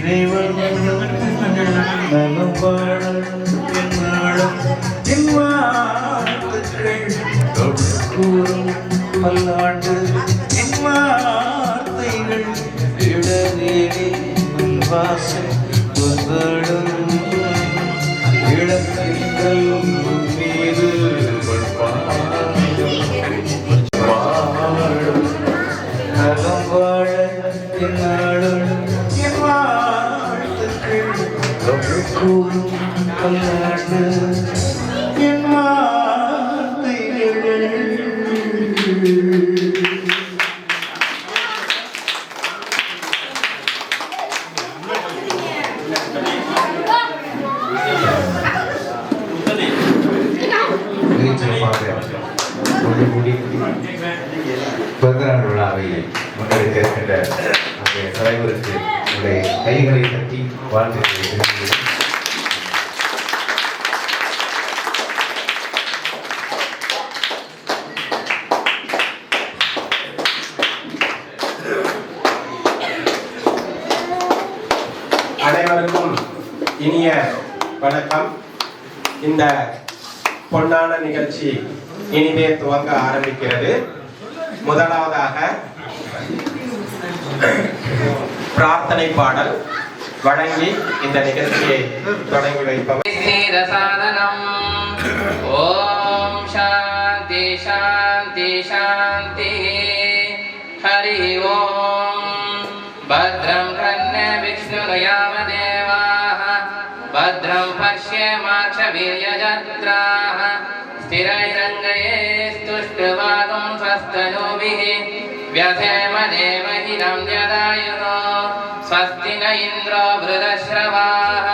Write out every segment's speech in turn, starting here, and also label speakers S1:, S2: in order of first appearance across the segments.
S1: இறைவன் நலம் வாழ என்னாலும் என் வார்த்தைகள் கூறும் பல்லாண்டு என் வார்த்தைகள் இடநேரி வாசல் வந்தடும் இளத்தைகள் மீது நலம் வாழ என்னாலும் என் வாழ்த்துக்கள் கூறும் பல்லாண்டு என் வார்த்தைகள்.
S2: பிறந்தநாள் விழாவை முன்னெடுக்க இருக்கின்ற நம்முடைய தலைவருக்கு உங்களுடைய கைகளை தட்டி வாழ்த்துக்களை தெரிவிக்கிறேன்.
S3: அனைவருக்கும் இனிய வணக்கம். இந்த பொன்னான நிகழ்ச்சி இனிமே துவங்க ஆரம்பிக்கிறது. முதலாவதாக பிரார்த்தனை பாடல் வழங்கி இந்த நிகழ்ச்சியை தொடங்கி வைப்பவர்
S4: ஓம் சாந்தி சாந்தி சாந்தி. ஹரி ஓம். பத்ரம் கர்ண விஷ்ணுயாம தேவாः பத்ரம் பஷ்யேமாக்ஷவீர்யஜத்ராः स्थिरैरङ्गैस्तुष्टुवागं स्वस्तनूभिः व्यथेम देवहिनं यदायुः स्वस्ति न इन्द्रो वृधश्रवाः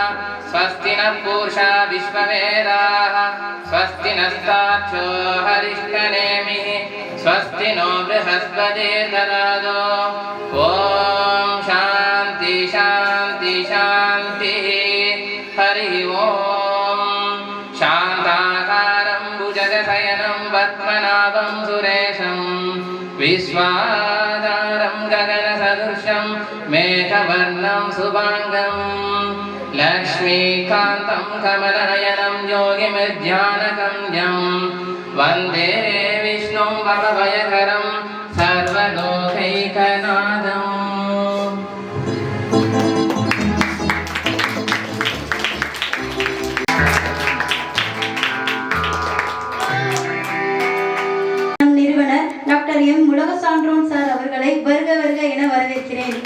S4: स्वस्ति न पूषा विश्ववेदाः स्वस्ति नस्ताक्षो हरिष्ठनेमिः स्वस्ति नो बृहस्पतिर्ददातु. ॐ शान्ति शान्ति शान्तिः. हरि ओम्. शान्ताकारं भुजगशयनं पद्मनाभं सुरेशं विश्वाधारं गगनसदृशं मेघवर्णं शुभाङ्गं लक्ष्मीकान्तं कमलनयनं योगिमध्यानगम्यं वन्दे विष्णुं भवभयकरं सर्वलोकैकनाथम्.
S5: டாக்டர் எம் உலக சான்றோன் சார் அவர்களை வருக வருக என வரவேற்கிறேன்.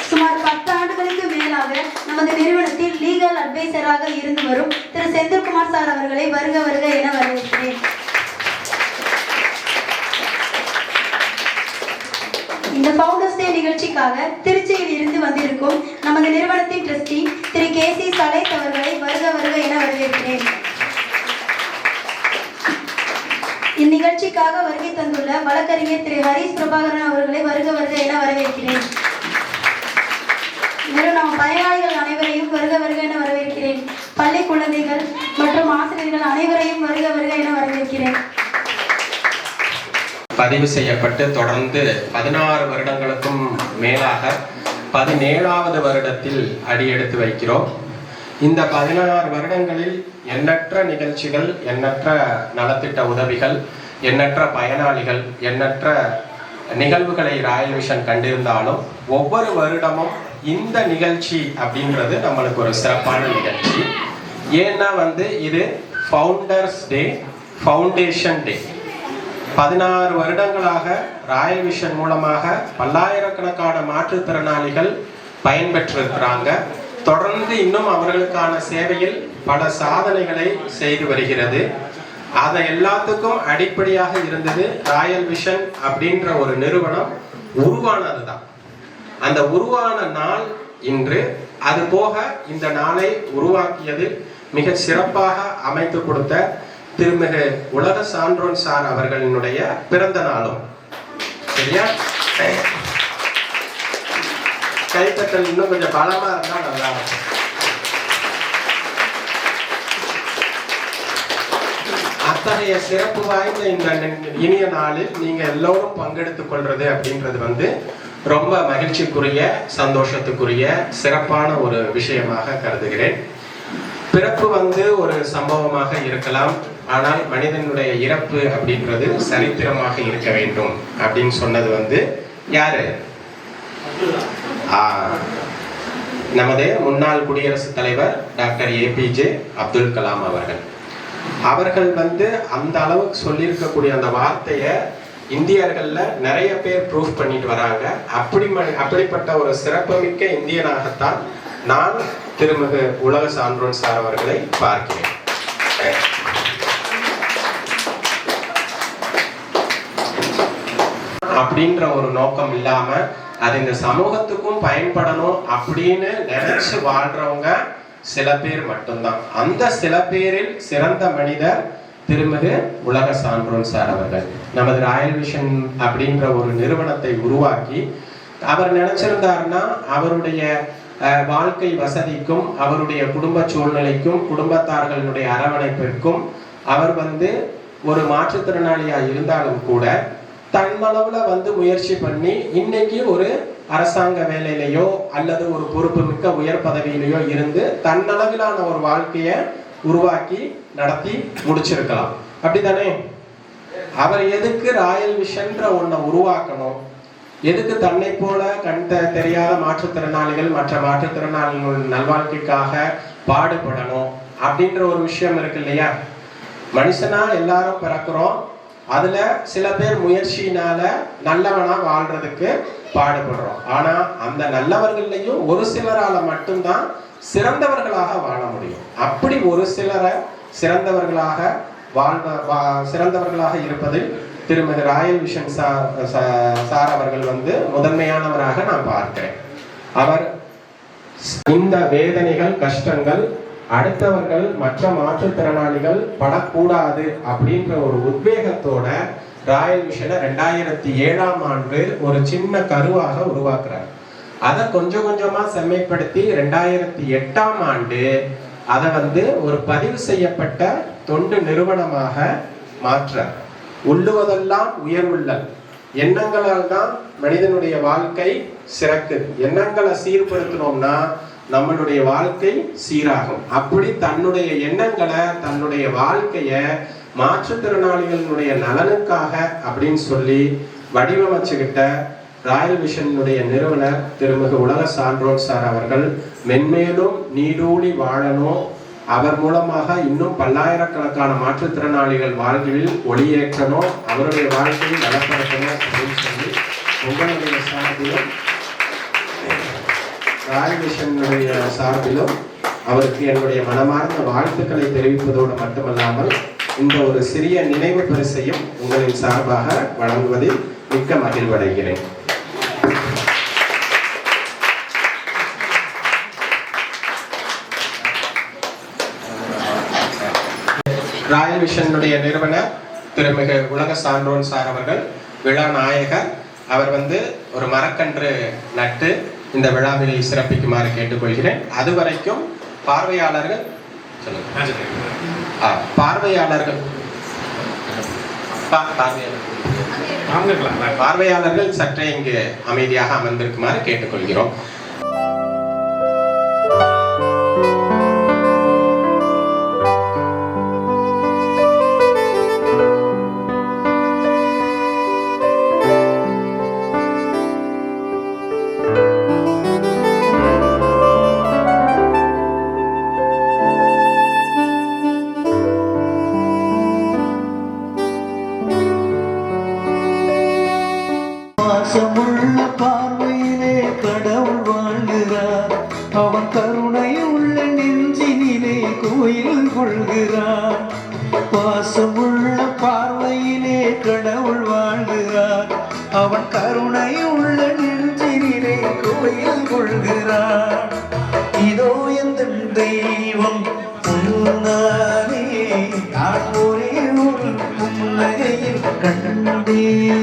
S5: சுமார் 10 ஆண்டுகளுக்கு மேலாக நமது நிறுவனத்தில் லீகல் அட்வைசராக இருந்து வரும் திரு செந்தில்குமார் சார் அவர்களை வருக வருக என வரவேற்கிறேன். இந்த ஃபவுண்டர்ஸ் டே நிகழ்ச்சிக்காக திருச்சியில் இருந்து வந்திருக்கும் நமது நிறுவனத்தின் ட்ரஸ்டி திரு KC சலேத் அவர்களை வருக வருக என வரவேற்கிறேன். இந்நிகழ்ச்சிக்காக வருகை தந்துள்ள வழக்கறிஞர் திரு ஹரிஷ் பிரபாகரன் அவர்களை வருக வருக என வரவேற்கிறேன். மேலும் நாம் பயனாளிகள் அனைவரையும் வருக வருக என வரவேற்கிறேன். பள்ளி குழந்தைகள் மற்றும் ஆசிரியர்கள் அனைவரையும் வருக வருக என வரவேற்கிறேன்.
S3: பதிவு செய்யப்பட்டு தொடர்ந்து 16 வருடங்களுக்கும் மேலாக 17வது வருடத்தில் அடியெடுத்து வைக்கிறோம். இந்த 16 வருடங்களில் எண்ணற்ற நிகழ்ச்சிகள், எண்ணற்ற நலத்திட்ட உதவிகள், எண்ணற்ற பயனாளிகள், எண்ணற்ற நிகழ்வுகளை ராயல் விஷன் கண்டிருந்தாலும் ஒவ்வொரு வருடமும் இந்த நிகழ்ச்சி அப்படின்றது நம்மளுக்கு ஒரு சிறப்பான நிகழ்ச்சி. ஏன்னா இது ஃபவுண்டர்ஸ் டே, ஃபவுண்டேஷன் டே. 16 வருடங்களாக ராயல் விஷன் மூலமாக பல்லாயிரக்கணக்கான மாற்றுத்திறனாளிகள் பயன்பெற்றிருக்கிறாங்க. தொடர்ந்து இன்னும் அவர்களுக்கான சேவையில் பல சாதனைகளை செய்து வருகிறது. அதை எல்லாத்துக்கும் அடிப்படையாக இருந்தது ராயல் விஷன் அப்படின்ற ஒரு நிறுவனம் உருவானதுதான். அந்த உருவான நாள் இன்று. அது போக இந்த நாளை உருவாக்கியது மிக சிறப்பாக அமைத்து கொடுத்த திருமிகு உலக சான்றோன் சார் அவர்களினுடைய பிறந்த நாளும். சரியா? கைத்தட்டல் இன்னும் கொஞ்சம் பலமா இருந்தா நல்லா இருக்கும். அத்தனை இத்தகைய சிறப்பு வாய்ந்த இந்த இனிய நாளில் நீங்க எல்லோரும் பங்கெடுத்துக் கொள்றது அப்படின்றது வந்து ரொம்ப மகிழ்ச்சிக்குரிய, சந்தோஷத்துக்குரிய, சிறப்பான ஒரு விஷயமாக கருதுகிறேன். பிறப்பு வந்து ஒரு சம்பவமாக இருக்கலாம், ஆனால் மனிதனுடைய இறப்பு அப்படின்றது சரித்திரமாக இருக்க வேண்டும் அப்படின்னு சொன்னது வந்து யாரு? நமது முன்னாள் குடியரசுத் தலைவர் டாக்டர் APJ அப்துல் கலாம் அவர்கள் வந்து அந்த அளவுக்கு சொல்லியிருக்கக்கூடிய அந்த வார்த்தையை இந்தியர்கள்ல நிறைய பேர் ப்ரூஃப் பண்ணிட்டு வராங்க. அப்படிப்பட்ட ஒரு சிறப்புமிக்க இந்தியனாகத்தான் நான் திருமிகு உலக சான்றோன் சார் அவர்களை பார்க்கிறேன். அப்படின்ற ஒரு நோக்கம் இல்லாம அது இந்த சமூகத்துக்கும் பயன்படணும் அப்படின்னு நினைச்சு வாழ்றவங்க சில பேர் மட்டும்தான். அந்த சில பேரில் சிறந்த மனிதர் திருமிகு உலக சான்றோன் சார் அவர்கள். நமது ராயல் விஷன் அப்படின்ற ஒரு நிறுவனத்தை உருவாக்கி அவர் நினைச்சிருந்தாருன்னா அவருடைய வாழ்க்கை வசதிக்கும், அவருடைய குடும்ப சூழ்நிலைக்கும், குடும்பத்தார்களுடைய அரவணைப்பிற்கும் அவர் வந்து ஒரு மாற்றுத்திறனாளியா இருந்தாலும் கூட தன்னளவுல வந்து முயற்சி பண்ணி இன்னைக்கு ஒரு அரசாங்க வேலையிலையோ அல்லது ஒரு பொறுப்பு மிக்க உயர் பதவியிலையோ இருந்து தன்னளவிலான ஒரு வாழ்க்கையை உருவாக்கி நடத்தி முடிச்சிருக்கலாம். அப்படித்தானே? அவர் எதுக்கு ராயல் விஷன்ற ஒன்றை உருவாக்கணும்? எதுக்கு தன்னை போல கண் தெரியாத மாற்றுத்திறனாளிகள் மற்ற மாற்றுத்திறனாளிகள் நல்வாழ்க்கைக்காக பாடுபடணும் அப்படின்ற ஒரு விஷயம் இருக்கு இல்லையா? மனுஷனா எல்லாரும் பிறக்கிறோம். அதுல சில பேர் முயற்சியினால நல்லவனா வாழ்றதுக்கு பாடுபடுறோம். ஆனா அந்த நல்லவர்களையும் ஒரு சிலரால மட்டும்தான் சிறந்தவர்களாக வாழ முடியும். அப்படி ஒரு சிலரை சிறந்தவர்களாக இருப்பதில் திருமதி ராயல் விஷன் சார் அவர்கள் வந்து முதன்மையானவராக நான் பார்க்கிறேன். அவர் இந்த வேதனைகள், கஷ்டங்கள் அடுத்தவர்கள் மற்ற மாற்றுத்திறனாளிகள் படக்கூடாது அப்படின்ற ஒரு உத்வேகத்தோட ராயல் விஷனை 2007ஆம் ஆண்டு ஒரு சின்ன கருவாக உருவாக்குறார். அதை கொஞ்சம் கொஞ்சமா செம்மைப்படுத்தி 2008ஆம் ஆண்டு அதை வந்து ஒரு பதிவு செய்யப்பட்ட தொண்டு நிறுவனமாக மாற்றார். உள்ளுவதெல்லாம் உயர்வுள்ளல். எண்ணங்களால் தான் மனிதனுடைய வாழ்க்கை சிறக்குது. எண்ணங்களை சீர்படுத்தினோம்னா நம்மளுடைய வாழ்க்கை சீராகும். அப்படி தன்னுடைய எண்ணங்களை, தன்னுடைய வாழ்க்கைய மாற்றுத்திறனாளிகளுடைய நலனுக்காக அப்படின்னு சொல்லி வடிவமைச்சுக்கிட்ட ராயல் விஷனுடைய நிறுவனர் திருமிகு உலக சான்றோன் சார் அவர்கள் மென்மேலும் நீடூழி வாழணும், அவர் மூலமாக இன்னும் பல்லாயிரக்கணக்கான மாற்றுத்திறனாளிகள் வாழ்வில் ஒளியேற்றணும், அவருடைய வாழ்க்கையை நலப்படுத்தணும் அப்படின்னு சொல்லி உங்களுடைய சார்பிலும் ராயல் விஷனுடைய சார்பிலும் அவருக்கு என்னுடைய மனமார்ந்த வாழ்த்துக்களை தெரிவிப்பதோடு மட்டுமல்லாமல் இந்த ஒரு சிறிய நினைவு பரிசையும் உங்களின் சார்பாக வழங்குவதில் மிக்க மகிழ்வடைகிறேன். ராயல் விஷனுடைய நிறுவனர் திருமிகு உலக சான்றோன் சார் அவர்கள் விழா நாயகர். அவர் வந்து ஒரு மரக்கன்று நட்டு இந்த விழாவில் சிறப்பிக்குமாறு கேட்டுக்கொள்கிறேன். அதுவரைக்கும் பார்வையாளர்கள் சற்றே இங்கு அமைதியாக அமர்ந்திருக்குமாறு கேட்டுக்கொள்கிறோம்.
S1: பாசமுள்ள பார்வையிலே கடவுள் வாழ்கிறார், அவன் கருணை உள்ள நெஞ்சினிலே கோயில் கொள்கிறார். பாசமுள்ள பார்வையிலே கடவுள் வாழ்கிறார், அவன் கருணை உள்ள நெஞ்சினிலே கோயில் கொள்கிறார். இதோ எந்த தெய்வம் உன்னாலே நான் ஒரே ஒரு புன்னகையில் கண்டேன்.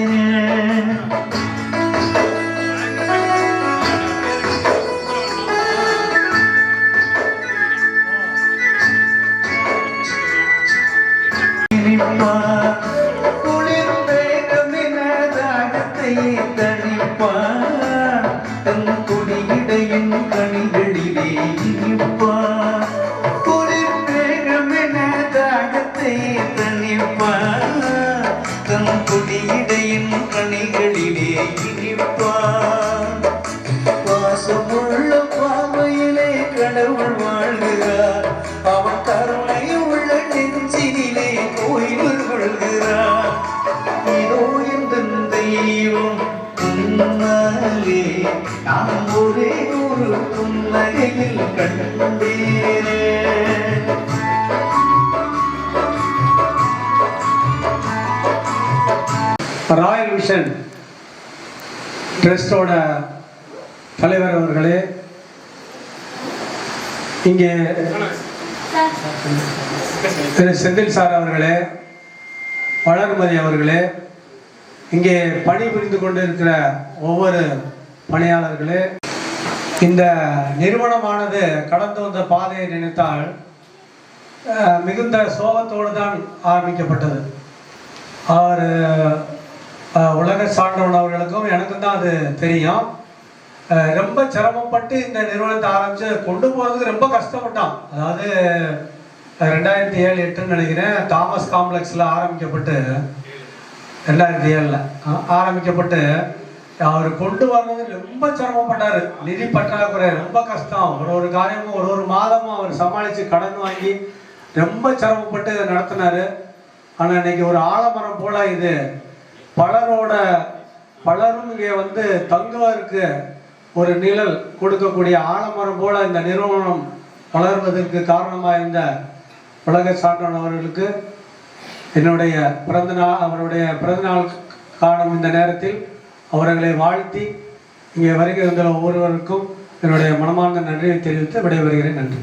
S1: நீரே.
S6: ராயல் விஷன் ட்ரஸ்டோட தலைவர் அவர்களே, இங்கே திரு செந்தில் சார் அவர்களே, வளர்மதி அவர்களே, இங்கே பணிபுரிந்து கொண்டிருக்கிற ஒவ்வொரு பணியாளர்களே, இந்த நிறுவனமானது கடந்து வந்த பாதையை நினைத்தால் மிகுந்த சோகத்தோடு தான் ஆரம்பிக்கப்பட்டது. அவர் உலக சான்றவன் அவர்களுக்கும் எனக்கும் தான் அது தெரியும். ரொம்ப சிரமப்பட்டு இந்த நிறுவனத்தை ஆரம்பித்து கொண்டு போகிறதுக்கு ரொம்ப கஷ்டப்பட்டான். அதாவது 2007-08 நினைக்கிறேன், தாமஸ் காம்ப்ளெக்ஸில் ஆரம்பிக்கப்பட்டு 2007 ஆரம்பிக்கப்பட்டு அவர் கொண்டு வர்றது ரொம்ப சிரமப்பட்டார். நிதி பற்றாக்குறை ரொம்ப கஷ்டம். ஒரு காரியமும் ஒரு மாதமும் அவர் சமாளித்து கடன் வாங்கி ரொம்ப சிரமப்பட்டு இதை நடத்தினார். ஆனால் இன்னைக்கு ஒரு ஆலமரம் போல இது பலரும் இங்கே வந்து தங்குவதற்கு ஒரு நிழல் கொடுக்கக்கூடிய ஆலமரம் போல இந்த நிறுவனம் வளர்வதற்கு காரணமாக இருந்த உலக சான்றவன் அவர்களுக்கு என்னுடைய அவருடைய பிறந்தநாள் காணும் இந்த நேரத்தில் அவர்களை வாழ்த்தி இங்கே வருகை வந்த ஒவ்வொருவருக்கும் என்னுடைய மனமார்ந்த நன்றியை தெரிவித்து விடைபெறுகிறேன். நன்றி.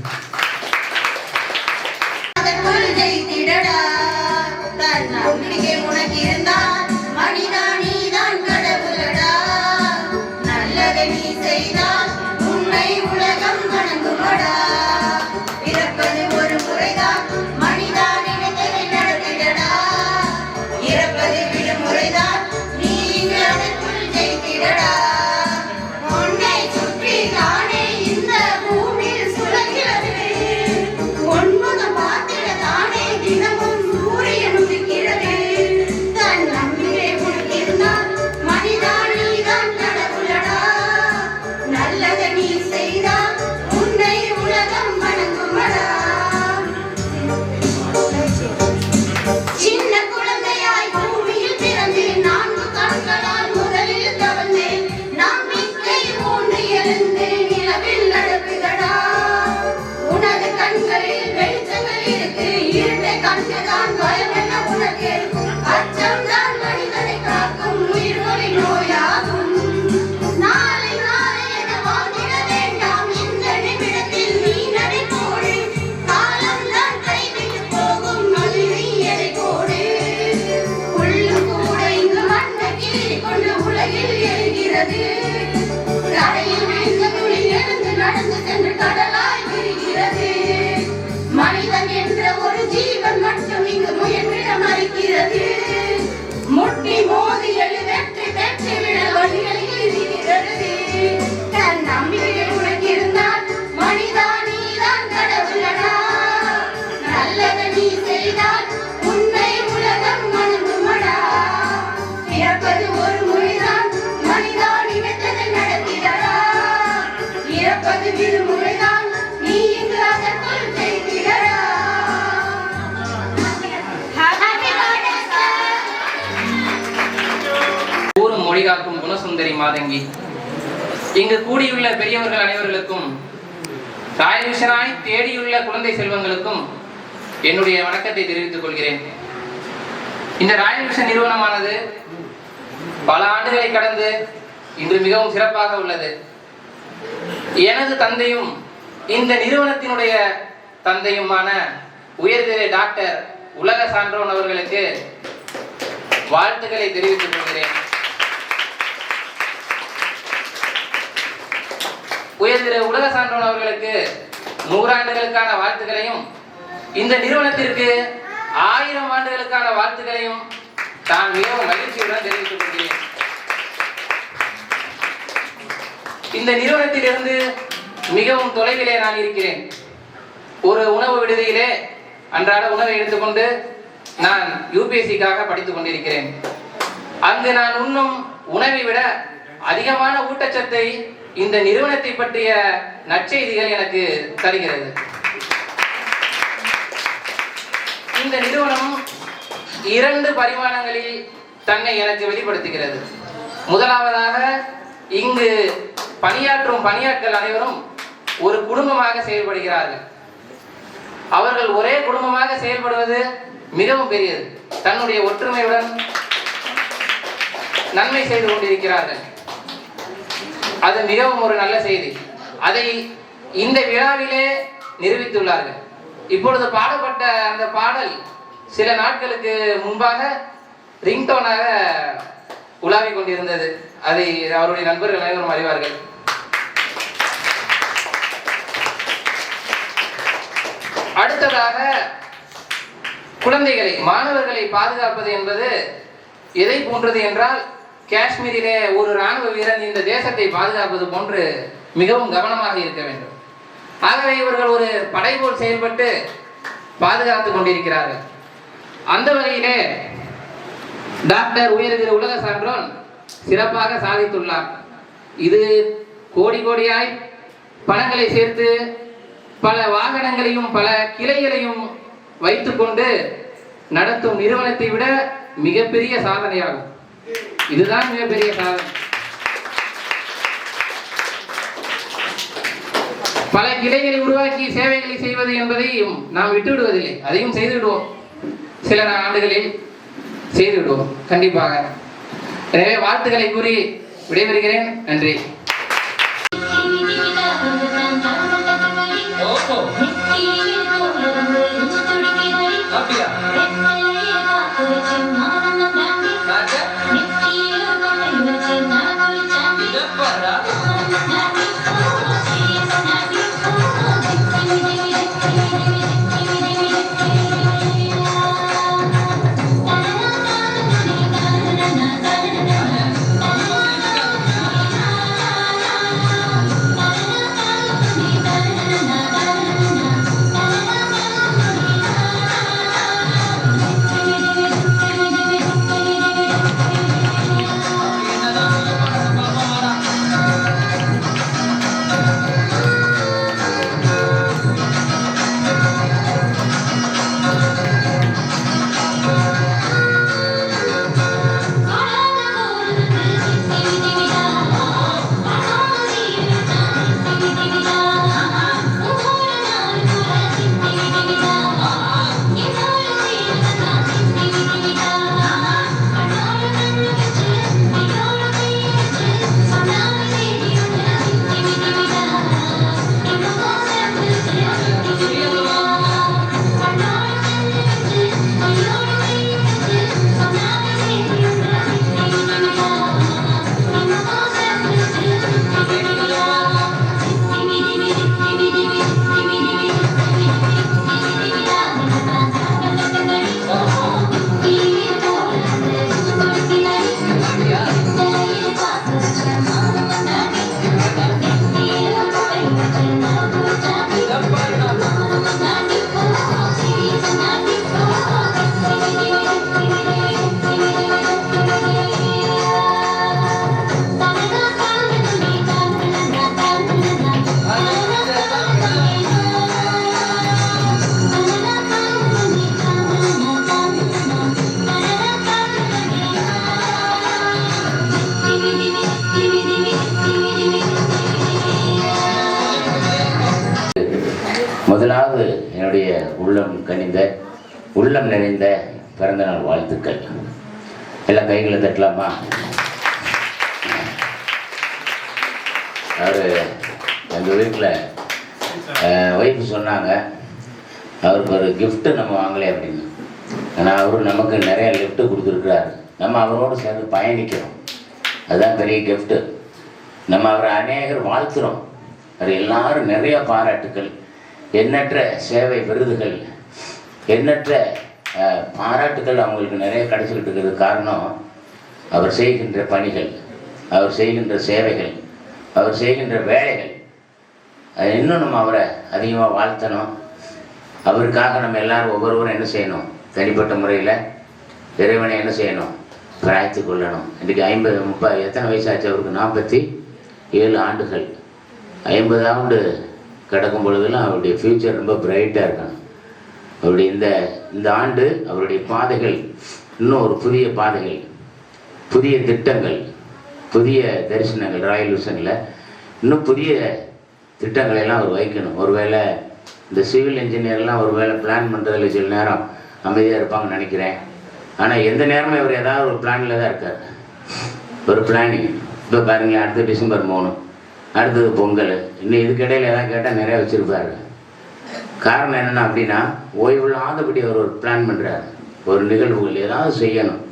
S4: காக்கும் குணசுந்தரி மாதங்கி, இங்கு கூடியுள்ள பெரியவர்கள் அனைவர்களுக்கும், ராயல் விஷனாய் தேடியுள்ள குழந்தை செல்வங்களுக்கும் என்னுடைய வணக்கத்தை தெரிவித்துக் கொள்கிறேன். இந்த ராயல் விஷன் நிறுவனமானது பல ஆண்டுகளை கடந்து இன்று மிகவும் சிறப்பாக உள்ளது. எனது தந்தையும் இந்த நிறுவனத்தினுடைய தந்தையுமான உயர்திரு டாக்டர் உலக சான்றவன் அவர்களுக்கு வாழ்த்துக்களை தெரிவித்துக் கொள்கிறேன். உயர்திரு உலக சான்றவன் அவர்களுக்கு 100 ஆண்டுகளுக்கான வாழ்த்துக்களையும், இந்த நிறுவனத்திற்கு 1000 ஆண்டுகளுக்கான வாழ்த்துக்களையும் நான் மிகவும் மகிழ்ச்சியுடன் தெரிவித்துக் கொள்கிறேன். இந்த நிறுவனத்திலிருந்து மிகவும் தொலைவிலே நான் இருக்கிறேன். ஒரு உணவு விடுதியிலே அன்றாட உணவை எடுத்துக்கொண்டு நான் UPSCக்காக படித்துக் கொண்டிருக்கிறேன். அங்கு நான் உண்ணும் உணவை விட அதிகமான ஊட்டச்சத்தை இந்த நிறுவனத்தை பற்றிய நற்செய்திகள் எனக்கு தருகிறது. இந்த நிறுவனம் 2 பரிமாணங்களில் தன்னை எனக்கு வெளிப்படுத்துகிறது. முதலாவதாக, இங்கு பணியாற்றும் பணியாட்கள் அனைவரும் ஒரு குடும்பமாக செயல்படுகிறார்கள். அவர்கள் ஒரே குடும்பமாக செயல்படுவது மிகவும் பெரியது. தன்னுடைய ஒற்றுமையுடன் நன்மை செய்து கொண்டிருக்கிறார்கள். அது மிகவும் ஒரு நல்ல செய்தி. அதை இந்த விழாவிலே நிரூபித்துள்ளார்கள். இப்பொழுது பாடப்பட்ட அந்த பாடல் சில நாட்களுக்கு முன்பாக ரிங்டோனாக உலாவிக் கொண்டிருந்தது. அதை அவருடைய நண்பர்கள் அனைவரும் அறிவார்கள். அடுத்ததாக குழந்தைகளை, மாணவர்களை பாதுகாப்பது என்பது எதை போன்றது என்றால், காஷ்மீரிலே ஒரு இராணுவ வீரன் இந்த தேசத்தை பாதுகாப்பது போன்று மிகவும் கவனமாக இருக்க வேண்டும். ஆகவே இவர்கள் ஒரு படை போல் செயல்பட்டு பாதுகாத்துக் கொண்டிருக்கிறார்கள். அந்த வகையிலே டாக்டர் உயர்திரு உலக சான்றோன் சிறப்பாக சாதித்துள்ளார். இது கோடி கோடியாய் பணங்களை சேர்த்து பல வாகனங்களையும் பல கிளைகளையும் வைத்துக்கொண்டு நடத்தும் நிறுவனத்தை விட மிகப்பெரிய சாதனையாகும். இதுதான் மிகப்பெரிய சாதனை. பல கிளைகளை உருவாக்கி சேவைகளை செய்வது என்பதையும் நாம் விட்டுவிடுவதில்லை. அதையும் செய்துவிடுவோம், சில ஆண்டுகளில் செய்துவிடுவோம் கண்டிப்பாக. எனவே வாழ்த்துக்களை கூறி விடைபெறுகிறேன். நன்றி.
S7: முதலாவது என்னுடைய உள்ளம் நிறைந்த பிறந்தநாள் வாழ்த்துக்கள். எல்லாம் கைகளை தட்டலாமா? அவர் எங்கள் வீட்டில் ஒய்ஃபு சொன்னாங்க, அவருக்கு ஒரு கிஃப்ட்டு நம்ம வாங்கலை அப்படின்னு. ஆனால் அவரு நமக்கு நிறைய கிஃப்ட்டு கொடுத்துருக்குறாரு. நம்ம அவரோடு சேர்ந்து பயணிக்கிறோம், அதுதான் பெரிய கிஃப்ட்டு. நம்ம அவரை அநேகர் வாழ்த்துறோம். அது எல்லாரும் நிறைய பாராட்டுக்கள், எண்ணற்ற சேவை விருதுகள், எண்ணற்ற பாராட்டுக்கள் அவங்களுக்கு நிறைய கிடைச்சிக்கிட்டு இருக்கிறது. காரணம் அவர் செய்கின்ற பணிகள், அவர் செய்கின்ற சேவைகள், அவர் செய்கின்ற வேலைகள். இன்னும் நம்ம அவரை அதிகமாக வாழ்த்தணும். அவருக்காக நம்ம எல்லாரும் ஒவ்வொருவரும் என்ன செய்யணும்? தனிப்பட்ட முறையில் இறைவனை என்ன செய்யணும்? பிரார்த்தித்து கொள்ளணும். இன்றைக்கி 50 எத்தனை வயசாச்சு அவருக்கு? 47 ஆண்டுகள். 50 ஆண்டு கிடக்கும் பொழுதெல்லாம் அவருடைய ஃப்யூச்சர் ரொம்ப பிரைட்டாக இருக்கணும். அவருடைய இந்த ஆண்டு அவருடைய பாதைகள் இன்னும் ஒரு புதிய பாதைகள், புதிய திட்டங்கள், புதிய தரிசனங்கள், ராயல் விஷனில் இன்னும் புதிய திட்டங்களை எல்லாம் அவர் வைக்கணும். ஒருவேளை இந்த சிவில் இன்ஜினியர்லாம் ஒரு வேளை பிளான் பண்ணுறதுல சில நேரம் அமைதியாக இருப்பாங்கன்னு நினைக்கிறேன். ஆனால் எந்த நேரமும் இவர் ஏதாவது ஒரு பிளானில் தான் இருக்கார். ஒரு பிளானிங். இப்போ பாருங்களேன், அடுத்து டிசம்பர் 3, அடுத்தது பொங்கல், இன்னும் இதுக்கிடையில் எதாவது கேட்டால் நிறையா வச்சுருப்பாரு. காரணம் என்னென்னா அப்படின்னா ஓய்வில்லாதபடி அவர் ஒரு பிளான் பண்ணுறார். ஒரு நிகழ்வுகள் ஏதாவது செய்யணும்,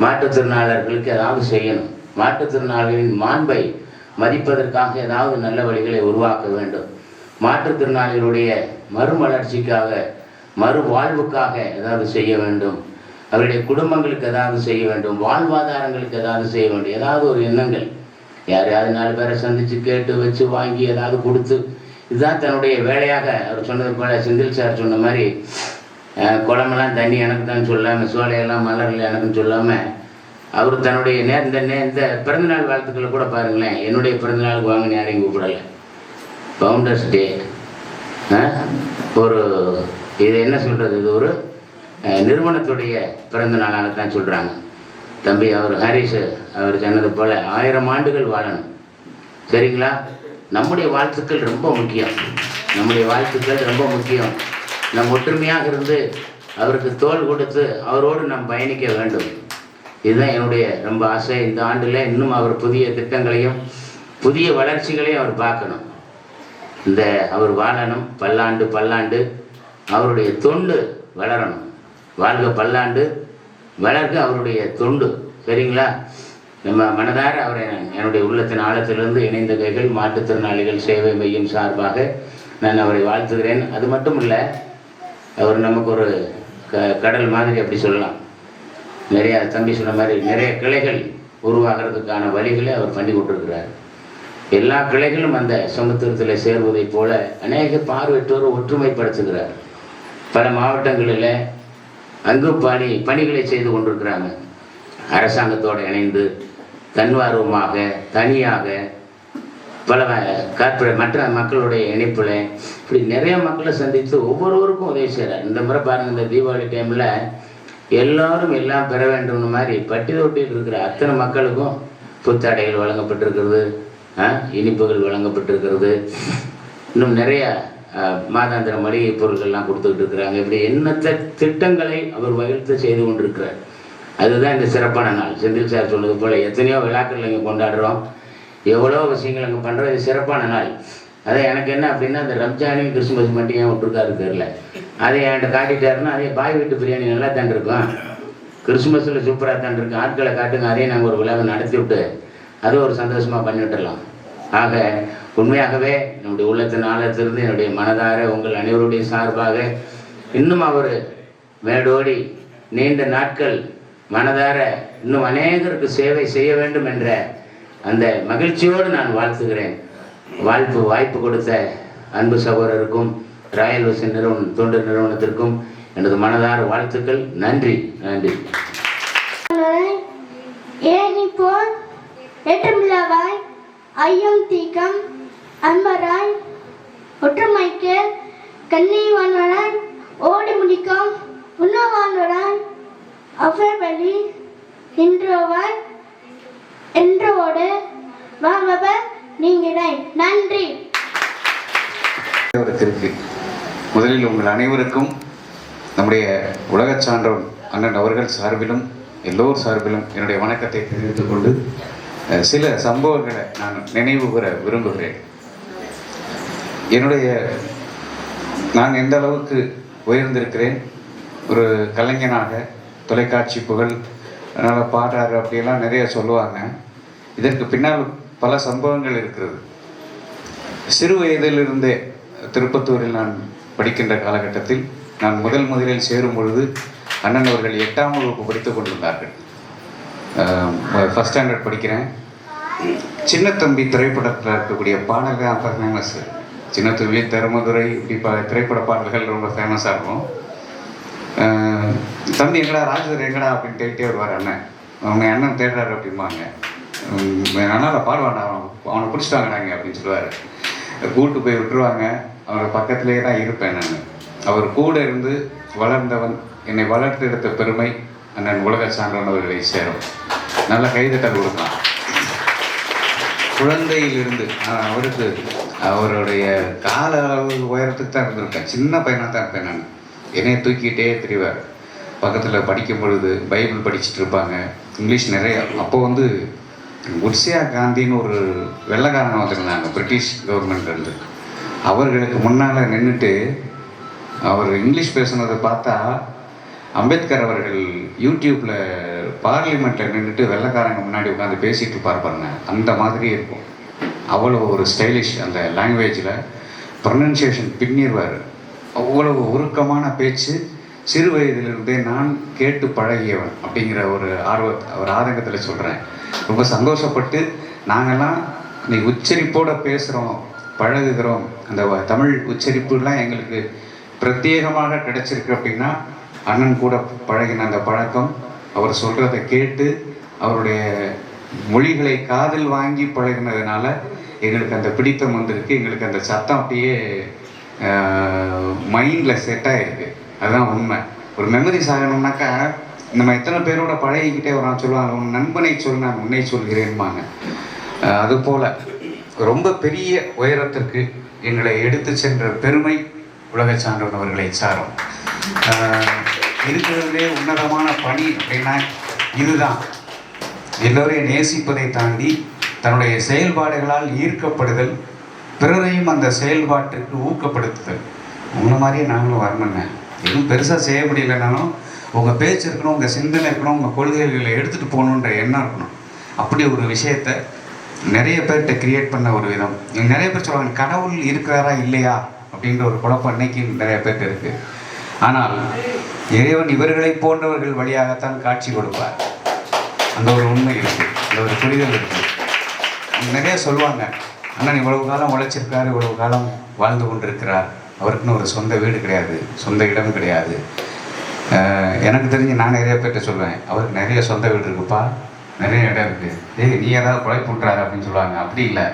S7: மாற்றுத்திறனாளர்களுக்கு ஏதாவது செய்யணும், மாற்றுத்திறனாளிகளின் மாண்பை மதிப்பதற்காக ஏதாவது நல்ல வழிகளை உருவாக்க வேண்டும், மாற்றுத்திறனாளிகளுடைய மறுமலர்ச்சிக்காக மறுவாழ்வுக்காக ஏதாவது செய்ய வேண்டும், அவருடைய குடும்பங்களுக்கு ஏதாவது செய்ய வேண்டும், வாழ்வாதாரங்களுக்கு ஏதாவது செய்ய வேண்டும், ஏதாவது ஒரு எண்ணங்கள். யாரையாவது 4 பேரை சந்தித்து கேட்டு வச்சு வாங்கி ஏதாவது கொடுத்து, இதுதான் தன்னுடைய வேலையாக அவர் சொன்னது போல செந்தில் சார் சொன்ன மாதிரி குளமெல்லாம் தண்ணி எனக்கு தான் சொல்லாமல், சோலையெல்லாம் மலரில் எனக்குன்னு சொல்லாமல் அவர் தன்னுடைய இந்த பிறந்தநாள் வாழ்த்துக்களை கூட பாருங்களேன், என்னுடைய பிறந்தநாளுக்கு வாங்கினு யாரையும் கூப்பிடலை. ஃபவுண்டர்ஸ் டே ஒரு இது என்ன சொல்கிறது, இது ஒரு நிறுவனத்துடைய பிறந்த நாளாகத்தான் சொல்கிறாங்க. தம்பி அவர் ஹாரிஸ் அவர் சொன்னது போல் 1000 ஆண்டுகள் வாழணும். சரிங்களா? நம்முடைய வாழ்த்துக்கள் ரொம்ப முக்கியம். நம்முடைய வாழ்த்துக்கள் ரொம்ப முக்கியம். நம் ஒற்றுமையாக இருந்து அவருக்கு தோள் கொடுத்து அவரோடு நாம் பயணிக்க வேண்டும். இதுதான் என்னுடைய ரொம்ப ஆசை. இந்த ஆண்டில் இன்னும் அவர் புதிய திட்டங்களையும் புதிய வளர்ச்சிகளையும் அவர் பார்க்கணும். அவர் வாழணும், பல்லாண்டு அவருடைய தொண்டு வளரணும். வாழ்க பல்லாண்டு, வளர்க அவருடைய தொண்டு. சரிங்களா? நம்ம மனதார அவரை என்னுடைய உள்ளத்தின் ஆழத்திலிருந்து இணைந்த கைகள் மாற்றுத்திறனாளிகள் சேவை மையம் சார்பாக நான் அவரை வாழ்த்துகிறேன். அது மட்டும் இல்லை, அவர் நமக்கு ஒரு கடல் மாதிரி அப்படி சொல்லலாம். நிறையா தம்பி சொன்ன மாதிரி நிறைய கிளைகள் உருவாகிறதுக்கான வழிகளை அவர் பண்ணி கொண்டிருக்கிறார். எல்லா கிளைகளும் அந்த சமுத்திரத்தில் சேர்வதைப் போல அநேக பார்வையற்றோர் ஒற்றுமைப்படுத்துகிறார். பல மாவட்டங்களில் அங்கு பணிகளை செய்து கொண்டிருக்கிறாங்க. அரசாங்கத்தோடு இணைந்து தன்வார்வமாக தனியாக பல மற்ற மக்களுடைய இணைப்பில் இப்படி நிறைய மக்களை சந்தித்து ஒவ்வொருவருக்கும் உதவி செய்கிறார். இந்த முறை பாருங்கள், இந்த தீபாவளி டைமில் எல்லோரும் எல்லாம் பெற வேண்டும் மாதிரி பட்டி தொட்டியில் இருக்கிற அத்தனை மக்களுக்கும் புத்தாடைகள் வழங்கப்பட்டிருக்கிறது, இனிப்புகள் வழங்கப்பட்டிருக்கிறது, இன்னும் நிறைய மாதாந்திர மளிகை பொருட்கள்லாம் கொடுத்துக்கிட்டு இருக்கிறாங்க. இப்படி எண்ணற்ற திட்டங்களை அவர் வகித்து செய்து கொண்டிருக்கிறார். அதுதான் இந்த சிறப்பான நாள். செந்தில் சார் சொன்னது போல் எத்தனையோ விழாக்கள் இங்கே கொண்டாடுறோம், எவ்வளோ விஷயங்கள் அங்கே பண்ணுறோம். இது சிறப்பான நாள். அதை எனக்கு என்ன அப்படின்னா, அந்த ரம்ஜானையும் கிறிஸ்துமஸ் மட்டும் ஏன் விட்டுருக்காரு தெரியல. அதை என்கிட்ட காட்டிட்டாருன்னா, அதே பாய் வீட்டு பிரியாணி நல்லா தான் இருக்கும், கிறிஸ்துமஸில் சூப்பராக தான் இருக்கும், ஆட்களை காட்டுங்க, அதையும் நாங்கள் ஒரு விழாவை நடத்தி விட்டு அது ஒரு சந்தோஷமாக பண்ணிவிட்டுடலாம். ஆக உண்மையாகவே நம்முடைய உள்ளத்தின் ஆழத்திலிருந்து என்னுடைய மனதார உங்கள் அனைவருடைய சார்பாக இன்னும் அவர் மேடோடி நீண்ட நாட்கள் மனதார இன்னும் அநேகருக்கு சேவை செய்ய வேண்டும் என்ற அந்த மகிழ்ச்சியோடு நான் வாழ்த்துகிறேன். வாய்ப்பு கொடுத்த அன்பு சகோதரருக்கும் ராயல் விசன் தொண்டு நிறுவனத்திற்கும் எனது மனதார வாழ்த்துக்கள். நன்றி.
S8: ஏற்றமில்லாவாய் ஐயம் தீக்கம் அன்பராய் ஒற்றுமைக்கு கண்ணீவான்வராய் ஓடி முடிக்கும் உண்ணவான்வராய் அவ்வளி இன்றோவாய் என்றோடு வாழ்பவர் நீங்களே. நன்றி.
S2: முதலில் உங்கள் அனைவருக்கும் நம்முடைய உலக சான்றோன் அண்ணன் அவர்கள் சார்பிலும் எல்லோர் சார்பிலும் என்னுடைய வணக்கத்தை தெரிவித்துக் கொண்டு சில சம்பவங்களை நான் நினைவு கூற விரும்புகிறேன். நான் எந்த அளவுக்கு உயர்ந்திருக்கிறேன், ஒரு கலைஞனாக தொலைக்காட்சி புகழ் அதனால் பாடுறாரு அப்படியெல்லாம் நிறைய சொல்லுவாங்க. இதற்கு பின்னால் பல சம்பவங்கள் இருக்கிறது. சிறு வயதிலிருந்தே திருப்பத்தூரில் நான் படிக்கின்ற காலகட்டத்தில் நான் முதலில் சேரும் பொழுது அண்ணன் அவர்கள் 8ஆம் வகுப்பு படித்து கொண்டிருந்தார்கள். ஃபஸ்ட் ஸ்டாண்டர்ட் படிக்கிறேன். சின்ன தம்பி திரைப்படத்தில் இருக்கக்கூடிய பாடல்கள் அப்போ ஃபேமஸ். சின்ன தம்பி, தருமதுரை, இப்படி திரைப்பட பாடல்கள் ரொம்ப ஃபேமஸாக இருக்கும். தம்பி எங்கடா, ராஜதுரை எங்கடா அப்படின்னு கேட்டே வருவார் அண்ணன். அவங்க அண்ணன் தேடுறாரு அப்படிம்பாங்க. அதனால் பாடுவாங்க, அவனை பிடிச்சிட்டாங்கடாங்க அப்படின்னு சொல்லுவார். கூட்டு போய் விட்டுருவாங்க. அவர் பக்கத்திலே தான் இருப்பேன் நான். அவர் கூட இருந்து வளர்ந்தவன், என்னை வளர்த்து எடுத்த பெருமை அண்ணன் உலக சான்றோன் அவர்களை சேரும். நல்ல கைதட்டல் கொடுக்கலாம். குழந்தையிலிருந்து அவருக்கு அவருடைய கால அளவு உயரத்துக்கு தான் இருந்திருக்கேன். சின்ன பையனாக தான் இருப்பேன் நான். என்னைய தூக்கிட்டே திரிவார். பக்கத்தில் படிக்கும் பொழுது பைபிள் படிச்சுட்டு இருப்பாங்க. இங்கிலீஷ் நிறைய. அப்போ வந்து குட்சியா காந்தின்னு ஒரு வெள்ளைக்காரங்க வந்திருந்தாங்க பிரிட்டிஷ் கவர்மெண்ட்லேருந்து. அவர்களுக்கு முன்னால் நின்றுட்டு அவர் இங்கிலீஷ் பேசுனதை பார்த்தா அம்பேத்கர் அவர்கள் யூடியூப்பில் பார்லிமெண்ட்டில் நின்றுட்டு வெள்ளைக்காரங்க முன்னாடி உட்காந்து பேசிகிட்டு பார்ப்பாங்க. அந்த மாதிரி இருக்கும். அவ்வளோ ஒரு ஸ்டைலிஷ் அந்த லாங்குவேஜில் ப்ரொனன்சியேஷன் பின்னிடுவார். அவ்வளவு உருக்கமான பேச்சு. சிறு வயதிலிருந்தே நான் கேட்டு பழகியவன் அப்படிங்கிற ஒரு ஆதங்கத்தில் சொல்கிறேன். ரொம்ப சந்தோஷப்பட்டு நாங்கள்லாம் இன்னைக்கு உச்சரிப்போடு பேசுகிறோம், பழகுகிறோம். அந்த தமிழ் உச்சரிப்புலாம் எங்களுக்கு பிரத்யேகமாக கிடைச்சிருக்கு அப்படின்னா அண்ணன் கூட பழகின அந்த பழக்கம், அவர் சொல்கிறத கேட்டு அவருடைய மொழிகளை காதில் வாங்கி பழகினதுனால எங்களுக்கு அந்த பிடித்தம் வந்திருக்கு. எங்களுக்கு அந்த சத்தம் அப்படியே மைண்டில் செட் ஆகிருக்கு. அதுதான் உண்மை. ஒரு மெமரிஸ் ஆகணும்னாக்கா நம்ம எத்தனை பேரோட பழகிக்கிட்டே வரோம். சொல்லுவாங்க, உன் நண்பனை சொல் நான் உன்னை சொல்கிறேன்பாங்க. அதுபோல் ரொம்ப பெரிய உயரத்திற்கு எங்களை எடுத்து சென்ற பெருமை உலக சான்றோன் அவர்களை சாரும். இருக்கிறதுலே உன்னதமான பணி அப்படின்னா இதுதான். எல்லோரையும் நேசிப்பதை தாண்டி தன்னுடைய செயல்பாடுகளால் ஈர்க்கப்படுதல், பிறரையும் அந்த செயல்பாட்டுக்கு ஊக்கப்படுத்துதல். உங்களை மாதிரியே நாங்களும் வரணுங்க. எதுவும் பெருசாக செய்ய முடியலைனாலும் உங்கள் பேச்சு இருக்கணும், உங்கள் சிந்தனை இருக்கணும், உங்கள் கொள்கைகளை எடுத்துகிட்டு போகணுன்ற எண்ணம் இருக்கணும். அப்படி ஒரு விஷயத்தை நிறைய பேர்கிட்ட கிரியேட் பண்ண ஒரு விதம். நிறைய பேர் சொல்லுவாங்க கடவுள் இருக்கிறாரா இல்லையா அப்படின்ற ஒரு குழப்பம் அன்னைக்கு நிறைய பேர்கிட்ட இருக்குது. ஆனால் இறைவன் இவர்களை போன்றவர்கள் வழியாகத்தான் காட்சி கொடுப்பார். அந்த ஒரு உண்மை இருக்குது, அந்த ஒரு புரிதல் இருக்குது. நிறைய சொல்லுவாங்க, அண்ணன் இவ்வளவு காலம் உழைச்சிருக்காரு, இவ்வளவு காலம் வாழ்ந்து கொண்டிருக்கிறார், அவருக்குன்னு ஒரு சொந்த வீடு கிடையாது, சொந்த இடம் கிடையாது. எனக்கு தெரிஞ்சு நான் நிறைய பேர்கிட்ட சொல்லுவேன், அவருக்கு நிறைய சொந்த வீடு இருக்குப்பா, நிறைய இடம் இருக்குது, நீ ஏதாவது கொலை பண்ணுறாரு அப்படின்னு சொல்லுவாங்க. அப்படி இல்லை,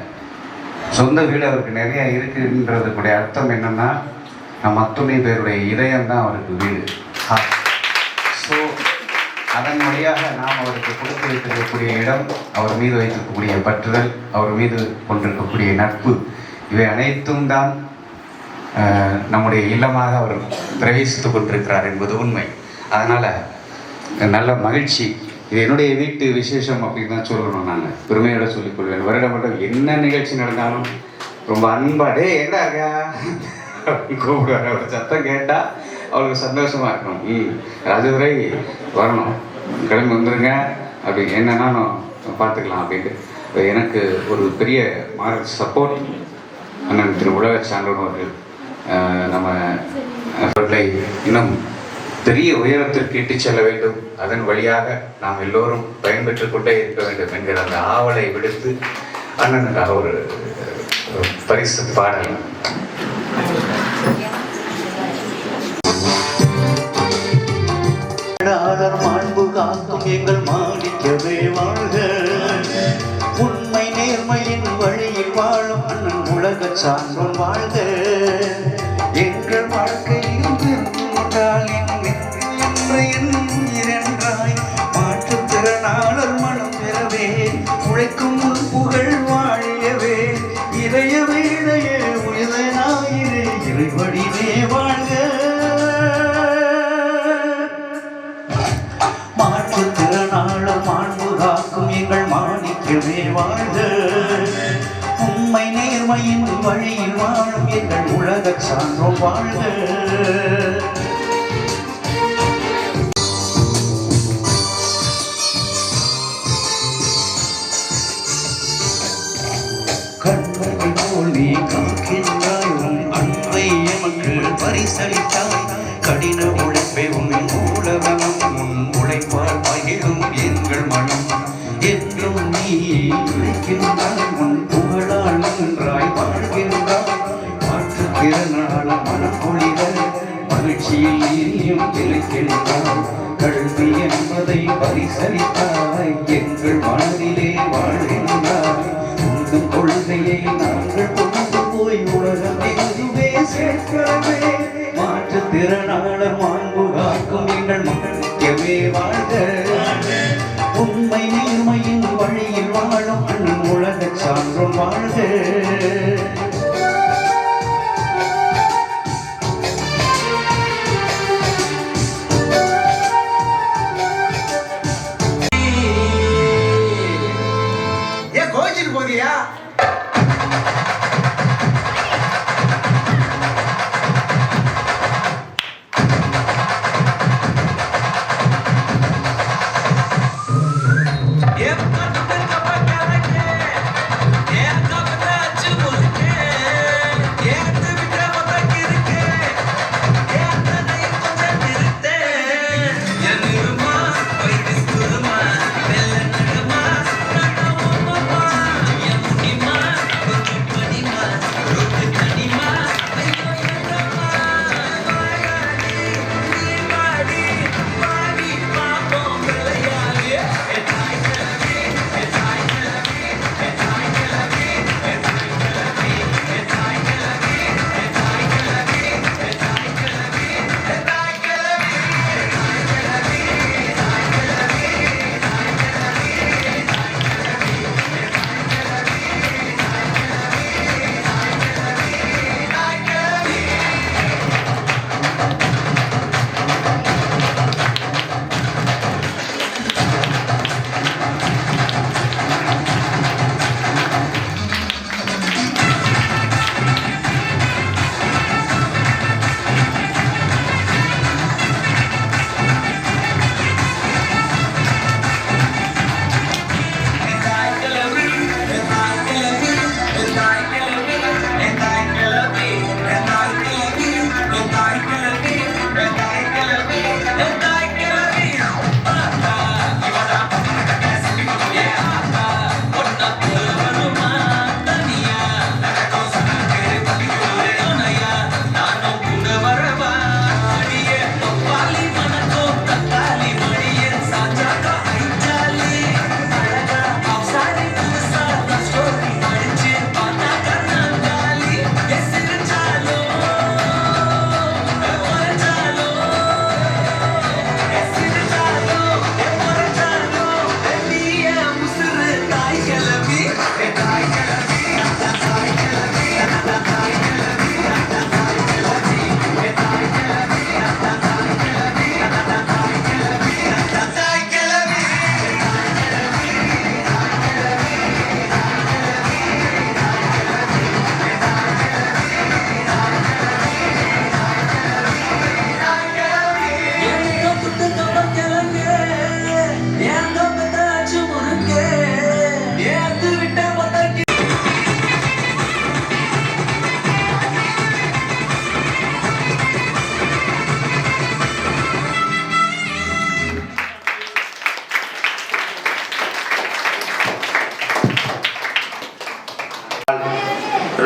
S2: சொந்த வீடு அவருக்கு நிறைய இருக்குன்றதுக்குடைய அர்த்தம் என்னென்னா நம்ம அத்துணை பேருடைய இதயம் தான் அவருக்கு வீடு. ஸோ அதன் வழியாக நாம் அவருக்கு கொடுத்து வைத்திருக்கக்கூடிய இடம், அவர் மீது வைத்திருக்கக்கூடிய பற்றுதல், அவர் மீது கொண்டிருக்கக்கூடிய நட்பு, இவை அனைத்தும் தான் நம்முடைய இல்லமாக அவர் பிரவேசித்து கொண்டிருக்கிறார் என்பது உண்மை. அதனால் நல்ல மகிழ்ச்சி. இது என்னுடைய வீட்டு விசேஷம் அப்படின்னு தான் சொல்லணும். நான் பெருமையோடு சொல்லிக்கொள்வேன். வருடம் வருடம் என்ன நிகழ்ச்சி நடந்தாலும் ரொம்ப அன்பாடே ஏண்டா இருக்கா அப்படின்னு கூப்பிடுவாங்க. ஒரு சத்தம் கேட்டால் அவளுக்கு சந்தோஷமாக இருக்கணும். ராஜதுரை வரணும், கிளம்பி வந்துடுங்க அப்படி என்னன்னாலும் பார்த்துக்கலாம் அப்படின்ட்டு எனக்கு ஒரு பெரிய சப்போர்ட் அண்ணன் திரு உலக சான்றோன் அவர்கள். நம்ம அவர்களை இன்னும் பெரிய உயரத்திற்கு இட்டு செல்ல வேண்டும், அதன் வழியாக நாம் எல்லோரும் பயன்பெற்று கொண்டே இருக்க வேண்டும் என்கிற அந்த ஆவலை விடுத்து அண்ணனுக்காக ஒரு பரிசு பாடல்.
S1: மாண்பு காக்கும் எங்கள் மாணிக்கவே வாழ்க. உண்மை நேர்மையின் வழியில் வாழும் அண்ணன் உலக சான்றோன் வாழ்க. எங்கள் வாழ்க்கையில் திருந்தால் என்றாய் மாற்றுத்திறனாளர் மனம் பெறவே உழைக்கும் புகழ் வாழியவே இதய வேதையே உயதனாயிரே இறைவடிவே வாழ்க. மாற்றுத்திறனாளர் மாண்பு காக்கும் எங்கள் மாணிக்கவே வாழ்க. உண்மை நேர்மையின் வழியில் வாழும் எங்கள் உலக சான்றோன் வாழ்க. கண்மணி போல் நீ காக்கின்றாய், உன் அன்பை எமக்கு பரிசளித்தாய். கடின உழைப்பை உன் மூலதனம், உன் உழைப்பால் பகிரும் எங்கள் மனம். என்றும் நீ உழைக்கின்றாய், உன் புகழால் நன்றாய் வாழ்கின்றாய். மாற்றுத்திறனாள மனப்பொழிக மகிழ்ச்சியில் நீயும் திளைக்கின்றாய். கல்வி என்பதை பரிசளித்தாய், எங்கள் மனதிலே வாழ்கின்றாய். உங்கள் கொள்கையை நாங்கள் கொண்டு போய் உலகம் எங்குமே சேர்க்கவே. மாற்றுத்திறனாளர் மாண்பு காக்கும் எங்கள் மாணிக்கவே வாழ்க. உண்மை நேர்மையின் வழியில் வாழும் உலக சான்றோன் வாழ்க.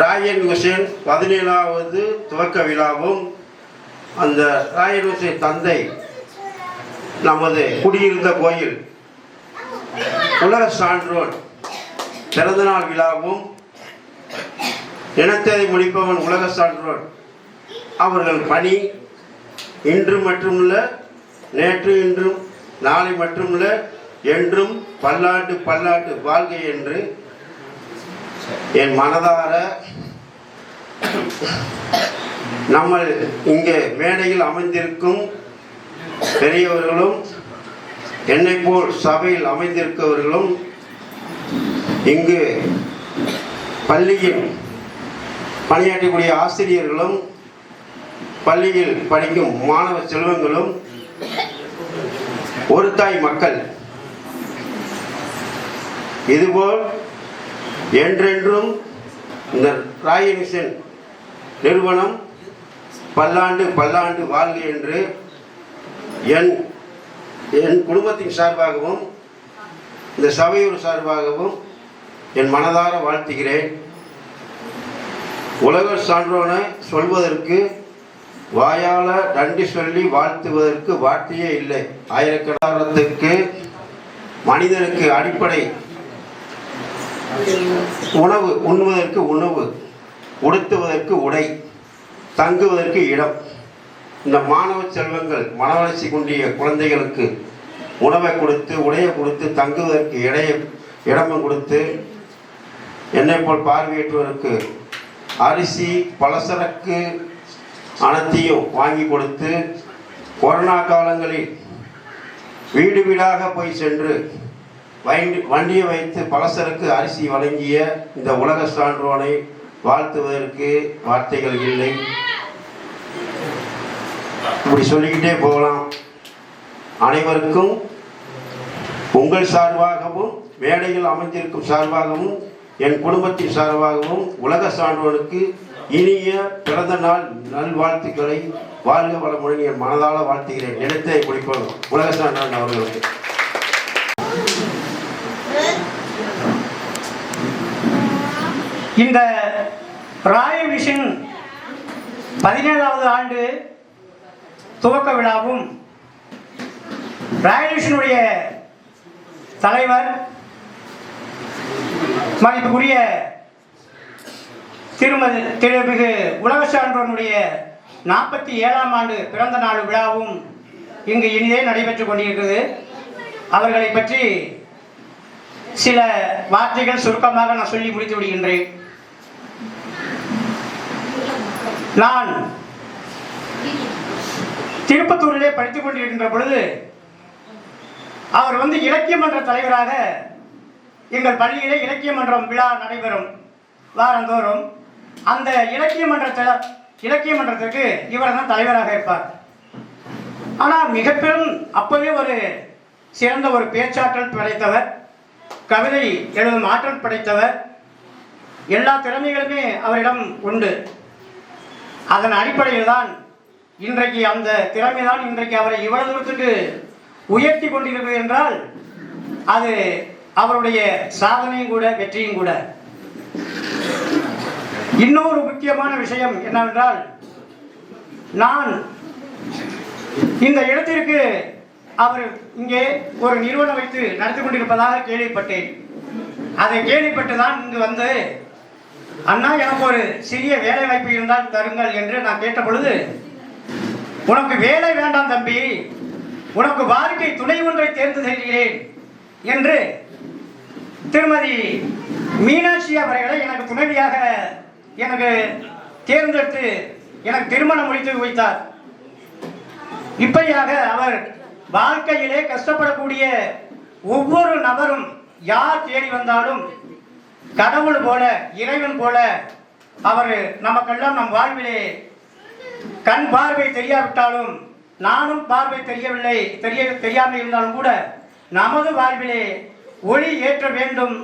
S9: ராயன் ஹுசேன் 17வது துவக்க விழாவும் அந்த ராயன் ஹுசேன் தந்தை நமது குடியிருந்த கோயில் உலக சான்றோர் பிறந்தநாள் விழாவும் இனத்தை முடிப்பவன் உலக சான்றோர் அவர்கள் பணி இன்று மட்டுமல்ல நேற்று இன்றும் நாளை மட்டுமல்ல என்றும் பல்லாண்டு பல்லாண்டு வாழ்க என்று என் மனதார நம்ம இங்கே மேடையில் அமைந்திருக்கும் பெரியவர்களும் என்னை போல் சபையில் அமைந்திருக்கவர்களும் இங்கு பள்ளியில் பணியாற்றக்கூடிய ஆசிரியர்களும் பள்ளியில் படிக்கும் மாணவ செல்வங்களும் ஒரு தாய் மக்கள் இதுபோல் என்றென்றும் இந்த ராயன் ஹுசேன் நிறுவனம் பல்லாண்டு பல்லாண்டு வாழ்க என்று என் குடும்பத்தின் சார்பாகவும் இந்த சபையூர் சார்பாகவும் என் மனதார வாழ்த்துகிறேன். உலக சான்றோனை சொல்வதற்கு வாயால நன்றி சொல்லி வாழ்த்துவதற்கு வார்த்தையே இல்லை. ஆயிரக்கணக்கானத்துக்கு மனிதனுக்கு அடிப்படை உணவு, உண்ணுவதற்கு உணவு, உடுத்துவதற்கு உடை, தங்குவதற்கு இடம். இந்த மாணவ செல்வங்கள் மனவளர்ச்சி கொண்டிய குழந்தைகளுக்கு உணவை கொடுத்து, உடையை கொடுத்து, தங்குவதற்கு இடமும் கொடுத்து, என்னை போல் பார்வையேற்றுவதற்கு அரிசி பலசரக்கு அனைத்தையும் வாங்கி கொடுத்து, கொரோனா காலங்களில் வீடு வீடாக போய் சென்று வண்டியை வைத்து பலசரக்கு அரிசி வழங்கிய இந்த உலக சான்றோனை வாழ்த்துவதற்கு வார்த்தைகள் இல்லை. இப்படி சொல்லிக்கிட்டே போகலாம். அனைவருக்கும் உங்கள் சார்பாகவும் மேடையில் அமைந்திருக்கும் சார்பாகவும் என் குடும்பத்தின் சார்பாகவும் உலக சான்றோனுக்கு இனிய பிறந்த நாள் நல்வாழ்த்துக்களை வாழ்க வளமுடன் என் மனதால வாழ்த்துகிறேன். நினைத்தை முடிப்போம் உலக சான்றோன் அவர்களுக்கு.
S10: இந்த ராயன் ஹுசேன் 17வது ஆண்டு துவக்க விழாவும் ராயன் ஹுசேனுடைய தலைவர் மதிப்புக்குரிய திருமிகு உலக சான்றோனுடைய 47ஆம் ஆண்டு பிறந்த நாள் விழாவும் இங்கு இனிதே நடைபெற்று கொண்டிருக்கிறது. அவர்களை பற்றி சில வார்த்தைகள் சுருக்கமாக நான் சொல்லி முடித்து விடுகின்றேன். நான் திருப்பத்தூரிலே படித்துக் கொண்டிருக்கின்ற பொழுது அவர் இலக்கிய மன்ற தலைவராக எங்கள் பள்ளியிலே இலக்கிய மன்றம் விழா நடைபெறும் வாரந்தோறும். அந்த இலக்கிய மன்றத்திற்கு இவர் தான் தலைவராக இருப்பார். ஆனால் மிக பெரும் அப்பவே ஒரு சிறந்த ஒரு பேச்சாற்றல் படைத்தவர், கவிதை எழுதும் ஆற்றல் படைத்தவர், எல்லா திறமைகளுமே அவரிடம் உண்டு. அதன் அடிப்படையில் தான் இன்றைக்கு அந்த திறமைதான் இன்றைக்கு அவரை இவ்வளவு தூரத்துக்கு உயர்த்தி கொண்டிருக்கிறது என்றால் அது அவருடைய சாதனையும் கூட வெற்றியும் கூட. இன்னொரு முக்கியமான விஷயம் என்னவென்றால், நான் இந்த இடத்திற்கு அவர் இங்கே ஒரு நிறுவனம் வைத்து நடத்தி கொண்டிருப்பதாக கேள்விப்பட்டேன். அதை கேள்விப்பட்டு தான் இங்கு வந்து, அண்ணா எனக்கு ஒரு சிறிய வேலை வாய்ப்பு இருந்தால் தருங்கள் என்று நான் கேட்ட பொழுது, உனக்கு வேலை வேண்டாம் தம்பி, உனக்கு வாழ்க்கை துணை ஒன்றை தேர்ந்து செய்கிறேன் என்று திருமதி மீனாட்சி அவர்களை எனக்கு துணைவியாக எனக்கு தேர்ந்தெடுத்து எனக்கு திருமணம் முடித்து வைத்தார். இப்படியாக அவர் வாழ்க்கையிலே கஷ்டப்படக்கூடிய ஒவ்வொரு நபரும் யார் தேடி வந்தாலும் கடவுள் போல, இறைவன் போல அவர் நமக்கெல்லாம் நம் வாழ்விலே கண் பார்வை தெரியாவிட்டாலும், நானும் பார்வை தெரியவில்லை தெரியாமல் இருந்தாலும் கூட நமது வாழ்விலே ஒளி ஏற்ற வேண்டும்,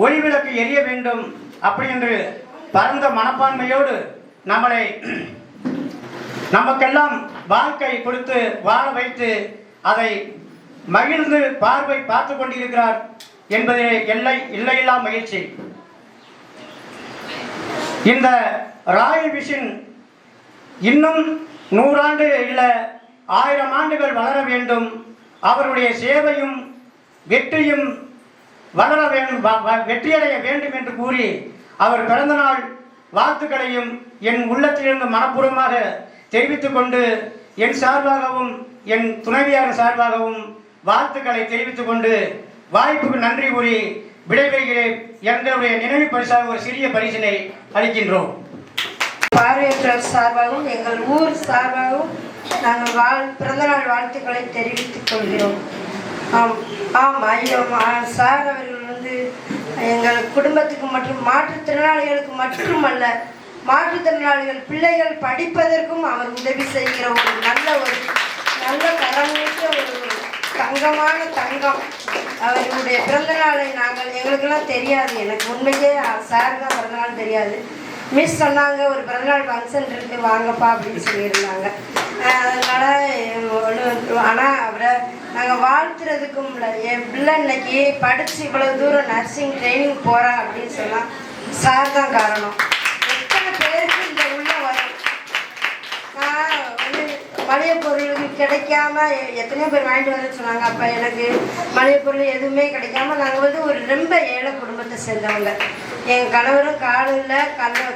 S10: ஒளி விளக்கு எரிய வேண்டும் அப்படி என்று பரந்த மனப்பான்மையோடு நம்மளை நமக்கெல்லாம் வாழ்க்கை கொடுத்து வாழ வைத்து அதை மகிழ்ந்து பார்வை பார்த்து கொண்டிருக்கிறார் என்பதே இல்லையில்லா மகிழ்ச்சி. இந்த ராயல் விஷன் இன்னும் 100 ஆண்டு இல்லை 1000 ஆண்டுகள் வளர வேண்டும். அவருடைய சேவையும் வெற்றியும் வளர வேண்டும், வெற்றியடைய வேண்டும் என்று கூறி அவர் பிறந்தநாள் வாழ்த்துக்களையும் என் உள்ளத்திலிருந்து மனப்பூர்வமாக தெரிவித்துக் கொண்டு, என் சார்பாகவும் என் துணைவியார் சார்பாகவும் வாழ்த்துக்களை தெரிவித்துக் கொண்டு வாய்ப்புக்கு நன்றி கூறி விடைபெறுகிறேன். எங்களுடைய நினைவு பரிசாக ஒரு சிறிய பரிசினை அளிக்கின்றோம்.
S11: பார்வையற்றோர் சார்பாகவும் எங்கள் ஊர் சார்பாகவும் நாங்கள் பிறந்தநாள் வாழ்த்துக்களை தெரிவித்துக் கொள்கிறோம். ஐயோ சார் அவர்கள் வந்து எங்கள் குடும்பத்துக்கு மற்றும் மாற்றுத்திறனாளிகளுக்கு மட்டுமல்ல, மாற்றுத்திறனாளிகள் பிள்ளைகள் படிப்பதற்கும் அவர் உதவி செய்கிற ஒரு நல்ல தரமிக்க ஒரு தங்கமான தங்கம். அவர்களுடைய பிறந்தநாளை எங்களுக்கெல்லாம் தெரியாது, எனக்கு உண்மையே சார் தான் பிறந்தநாள் தெரியாது. மிஸ் சொன்னாங்க ஒரு பிறந்தநாள் ஃபங்க்ஷன் இருக்கு வாங்கப்பா அப்படின்னு சொல்லியிருந்தாங்க. அதனால் ஆனால் அவரை நாங்கள் வாழ்த்துறதுக்கும் இல்லை, என் பிள்ளை இன்னைக்கு படித்து இவ்வளோ தூரம் நர்சிங் ட்ரைனிங் போகிறா அப்படின்னு சொன்னால் சார் தான் காரணம். எத்தனை பேருக்கு இந்த உள்ள வரும். நான் வந்து மளிகை பொருளுக்கு கிடைக்காம எத்தனையோ பேர் வாங்கிட்டு வரேன்னு சொன்னாங்க. அப்போ எனக்கு மளிகை பொருள் எதுவுமே கிடைக்காம நாங்கள் வந்து ஒரு ரொம்ப ஏழை குடும்பத்தை சேர்ந்தவங்க. என் கணவரும் காலும் இல்லை,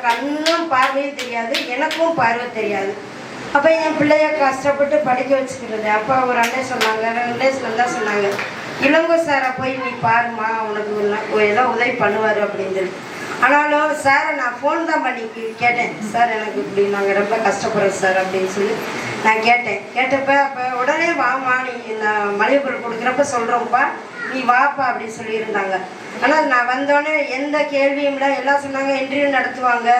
S11: கண்ணும் பார்வையும் தெரியாது, எனக்கும் பார்வை தெரியாது. அப்போ என் பிள்ளைய கஷ்டப்பட்டு படிக்க வச்சுக்கிறது. அப்போ ஒரு அண்ணே சொன்னாங்க, ரெண்டேஸ்ல தான் சொன்னாங்க, இளங்கோ சாரை போய் நீ பாருமா, உனக்கு ஏதோ உதவி பண்ணுவார் அப்படின்னு சொல்லி. ஆனாலும் சாரை நான் ஃபோன் தான் பண்ணி கேட்டேன், சார் எனக்கு இப்படி நாங்கள் ரொம்ப கஷ்டப்படுறோம் சார் அப்படின்னு சொல்லி நான் கேட்டப்ப அப்போ உடனே வாமா, நீ நான் மளிகை பொருள் கொடுக்குறப்ப சொல்கிறோம்ப்பா, நீ வாப்பா அப்படின்னு சொல்லியிருந்தாங்க. ஆனால் நான் வந்தோடனே எந்த கேள்வியும் இல்லை, எல்லாம் சொன்னாங்க இன்டர்வியூ நடத்துவாங்க,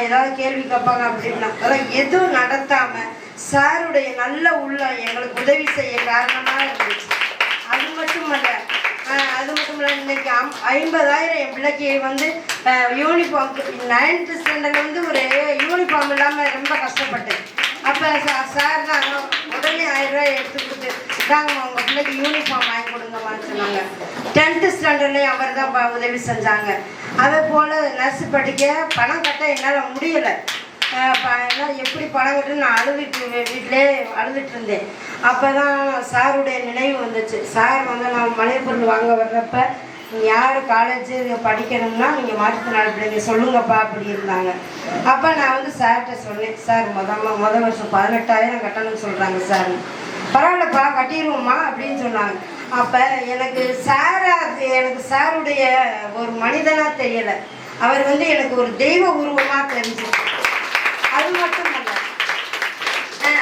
S11: ஏதாவது கேள்வி கேட்பாங்க அப்படின்னா, அதெல்லாம் எதுவும் நடத்தாமல் சாருடைய நல்ல உள்ள எங்களுக்கு உதவி செய்ய காரணமாக இருந்துச்சு. அது மட்டும் இல்லை இன்னைக்கு 50,000 என் பிள்ளைக்கு வந்து யூனிஃபார்ம் 9th ஸ்டாண்டர்ட்ல வந்து ஒரு யூனிஃபார்ம் இல்லாமல் ரொம்ப கஷ்டப்பட்டேன். அப்போ சார் தான் உடனே 1000 ரூபாய் எடுத்து கொடுத்து தாங்கம்மா உங்கள் பிள்ளைக்கு யூனிஃபார்ம் வாங்கி கொடுங்கம்மான்னு சொன்னாங்க. 10th ஸ்டாண்டர்ட்லேயும் அவர் தான் உதவி செஞ்சாங்க. அதே போல் நர்ஸு படிக்க பணம் கட்ட என்னால் முடியலை. எப்படி பணம் கட்டுன்னு நான் வீட்டிலே அழுதுட்டு இருந்தேன். அப்போ தான் சாருடைய நினைவு வந்துச்சு. சார் வந்து நான் மளிகை பொருள் வாங்க வர்றப்ப யார் காலேஜு படிக்கணும்னா நீங்கள் மாற்றுத்திறனாளி பிள்ளைங்க சொல்லுங்கப்பா அப்படி இருந்தாங்க. அப்போ நான் வந்து சார்கிட்ட சொன்னேன், சார் முதல் வருஷம் 18,000 கட்டணும்னு சொல்கிறாங்க சார். பரவாயில்லப்பா கட்டிடுவோம்மா அப்படின்னு சொன்னாங்க. அப்போ எனக்கு சாருடைய ஒரு மனிதனாக தெரியலை, அவர் வந்து எனக்கு ஒரு தெய்வ உருவமாக தெரிஞ்சு. அது மட்டும் இல்லை,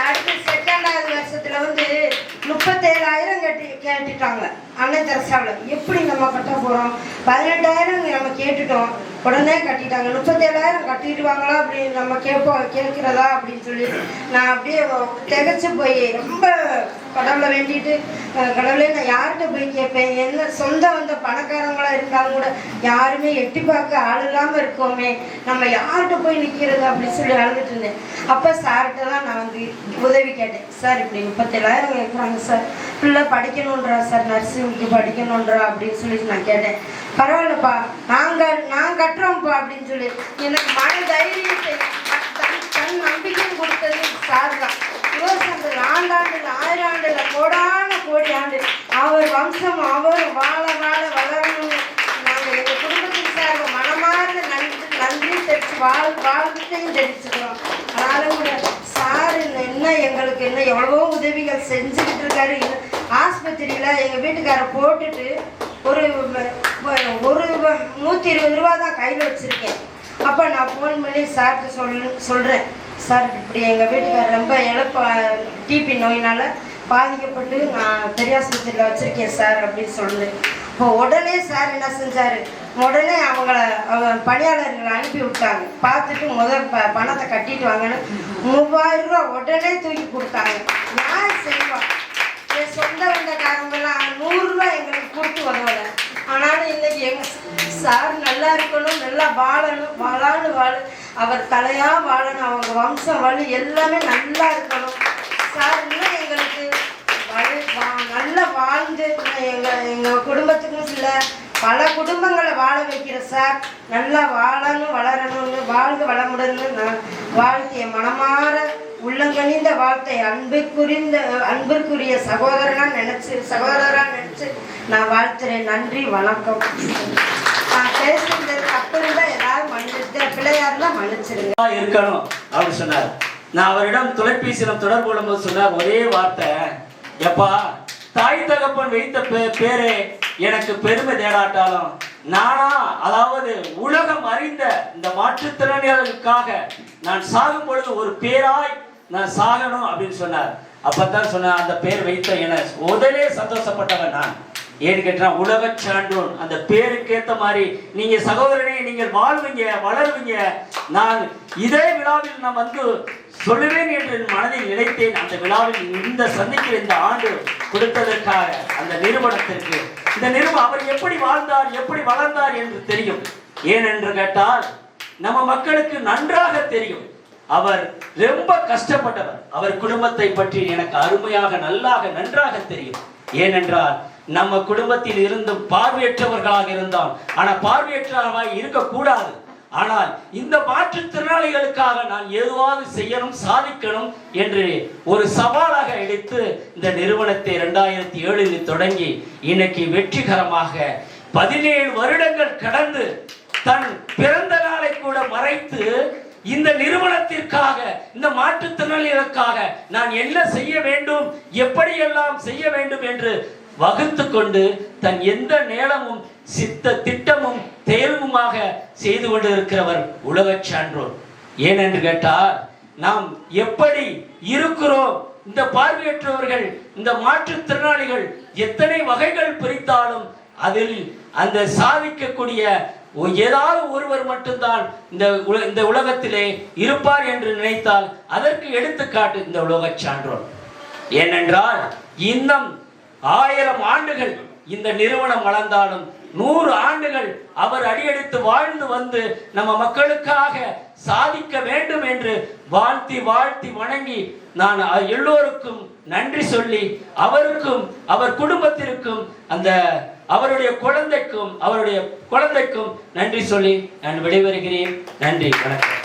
S11: அடுத்து 2வது வருஷத்தில் வந்து 37,000 கேட்டுட்டாங்க. அன்னை தெரசாவில் எப்படி நம்ம கட்ட போகிறோம்? 18,000 நம்ம கேட்டுட்டோம், உடனே கட்டிட்டாங்க. 37,000 கட்டிடுவாங்களா அப்படின்னு நம்ம கேட்கிறதா அப்படின்னு சொல்லி நான் அப்படியே திகச்சு போய் ரொம்ப கடவுளை வேண்டிட்டு, கடவுளே நான் யார்கிட்ட போய் கேட்பேன்? என்ன சொந்த வந்த பணக்காரங்களாக இருந்தாலும் கூட யாருமே எட்டி பார்க்க ஆள் இல்லாமல் இருக்கோமே, நம்ம யார்கிட்ட போய் நிற்கிறது அப்படின்னு சொல்லி அழுதுட்டு இருந்தேன். அப்போ சார்கிட்ட தான் நான் வந்து உதவி கேட்டேன். சார் இப்படி 37,000 கேட்குறாங்க சார், பிள்ளை படிக்கணுன்றா சார், நர்சிங்க்கு படிக்கணுன்றா அப்படின்னு சொல்லி நான் கேட்டேன். பரவாயில்லப்பா, நான் கட்டுறோம்ப்பா அப்படின்னு சொல்லி எனக்கு மன தைரியத்தை தன் நம்பிக்கையும் கொடுத்தது சார் தான். யுவசங்கர் ஆண்டாண்டுல 1000 ஆண்டுல கோடான கோடி ஆண்டு அவர் வம்சம் அவர் வாழ வாழ வளரணும்னு நாங்கள் எங்கள் குடும்பத்தின் சார்பு மனமார்ந்த நன்றி தெரிச்சு வாழ்க்கையும் தெரிச்சுக்கிறோம். ஆனாலும் கூட சார் இன்னும் எங்களுக்கு இன்னும் எவ்வளவோ உதவிகள் செஞ்சுக்கிட்டு இருக்காரு. ஆஸ்பத்திரியில் எங்கள் வீட்டுக்காரை போட்டுட்டு ஒரு 120 ரூபா தான் கையில் வச்சுருக்கேன். அப்போ நான் ஃபோன் பண்ணி சார்கிட்ட சொல்கிறேன், சார் இப்படி எங்கள் வீட்டுக்காரர் ரொம்ப டிபி நோயினால் பாதிக்கப்பட்டு நான் பெரியாஸ்பத்திரியில் வச்சுருக்கேன் சார் அப்படின்னு சொல்லுறேன். இப்போ உடனே சார் என்ன செஞ்சார், உடனே பணியாளர்களை அனுப்பி விட்டாங்க. பார்த்துட்டு பணத்தை கட்டிட்டு வாங்கன்னு 3000 ரூபா உடனே தூக்கி கொடுத்தாங்க. யார் செய்வா? என் சொந்த வந்தக்காரங்கெல்லாம் 100 ரூபா எங்களுக்கு கொடுத்து உதவலை. ஆனாலும் இன்னைக்கு எங்கள் சார் நல்லா இருக்கணும், நல்லா வாழணும், அவர் தலையாக வாழணும், அவங்க வம்சம் வழி எல்லாமே நல்லா இருக்கணும். சார் இன்னும் எங்களுக்கு நல்லா வாழ்ந்து எங்கள் குடும்பத்துக்கும் இல்லை பல குடும்பங்களை வாழ வைக்கிற சார் நல்லா வாழணும் வளரணும்னு வாழ்க வளமுடன்னு நான் வாழ்த்திய மனமாற உள்ளங்கணிந்த வார்த்தை அன்பிற்குரிய சகோதரனா நினைச்சு நான் வாழ்த்துறேன். நன்றி, வணக்கம். நான் பேசுறது தப்பு இருந்தால் ஏதாவது மன்னிச்சு பிள்ளையாரெல்லாம் மன்னிச்சிருங்க
S12: இருக்கணும் அப்படின்னு சொன்னார். நான் அவரிடம் தொலைபேசியிடம் தொடர்பு கொள்ளும்போது சொன்னார் ஒரே வார்த்தை, எப்பா தாய் தகப்பன் வைத்த பேரே எனக்கு பெருமை தேடாட்டாலும் நானா, அதாவது உலகம் அறிந்த இந்த மாற்றுத்திறனாளிகளுக்காக நான் சாகும் பொழுது ஒரு பேராய் நான் சாகணும் அப்படின்னு சொன்னார். அப்பதான் சொன்ன அந்த பேர் வைத்த என முதலே சந்தோஷப்பட்டவன் நான். ஏன்னு கேட்டா உலக சான்றோன் அந்த பேருக்கு ஏத்த மாதிரி நீங்க சகோதரனே நீங்கள் வாழ்வீங்க வளருவீங்க. நான் இதே விழாவில் நான் வந்து சொல்லுவேன் என்று மனதில் நினைத்தேன். அந்த விழாவில் இந்த சந்திக்கிற இந்த ஆண்டு கொடுத்ததற்காக அந்த நிறுவனத்திற்கு இந்த நிறுவனம் அவர் எப்படி வாழ்ந்தார் எப்படி வளர்ந்தார் என்று தெரியும். ஏனென்று கேட்டால் நம்ம மக்களுக்கு நன்றாக தெரியும். அவர் ரொம்ப கஷ்டப்பட்டவர். அவர் குடும்பத்தை பற்றி எனக்கு அருமையாக நன்றாக தெரியும். ஏனென்றால் நம்ம குடும்பத்தில் இருந்தும் பார்வையற்றவர்களாக இருந்தால், ஆனால் பார்வையற்றவர்களாக இருக்கக்கூடாது. ஆனால் இந்த மாற்றுத்திறனாளிகளுக்காக நான் ஏதுவாவது செய்யணும் சாதிக்கணும் என்று ஒரு சவாலாக எடுத்து இந்த நிறுவனத்தை 2007 தொடங்கி இன்னைக்கு வெற்றிகரமாக 17 வருடங்கள் கடந்து தன் பிறந்த நாளை கூட மறைத்து இந்த நிறுவனத்திற்காக இந்த மாற்றுத்திறனாளிகளுக்காக நான் என்ன செய்ய வேண்டும் எப்படியெல்லாம் செய்ய வேண்டும் என்று வகுத்து கொண்டு தன் எந்த நேரமும் சித்த திட்டமும் தேர்வுமாக செய்து கொண்டிருக்கிறவர் உலக சான்றோர். ஏனென்று கேட்டால் நாம் எப்படி இருக்கிறோம், இந்த பார்வையற்றவர்கள் இந்த மாற்றுத்திறனாளிகள் எத்தனை வகைகள் பிரித்தாலும் அதில் அந்த சாதிக்கக்கூடிய ஏதாவது ஒருவர் மட்டும்தான் இந்த உலகத்திலே இருப்பார் என்று நினைத்தால் அதற்கு எடுத்துக்காட்டு இந்த உலக சான்றோர். ஏனென்றால் இன்னும் 1000 ஆண்டுகள் இந்த நிறுவனம் வளர்ந்தாலும் 100 ஆண்டுகள் அவர் அடியெடுத்து வாழ்ந்து வந்து நம்ம மக்களுக்காக சாதிக்க வேண்டும் என்று வாழ்த்தி வணங்கி நான் எல்லோருக்கும் நன்றி சொல்லி அவருக்கும் அவர் குடும்பத்திற்கும் அந்த அவருடைய குழந்தைக்கும் நன்றி சொல்லி நான் விடைபெறுகிறேன். நன்றி, வணக்கம்.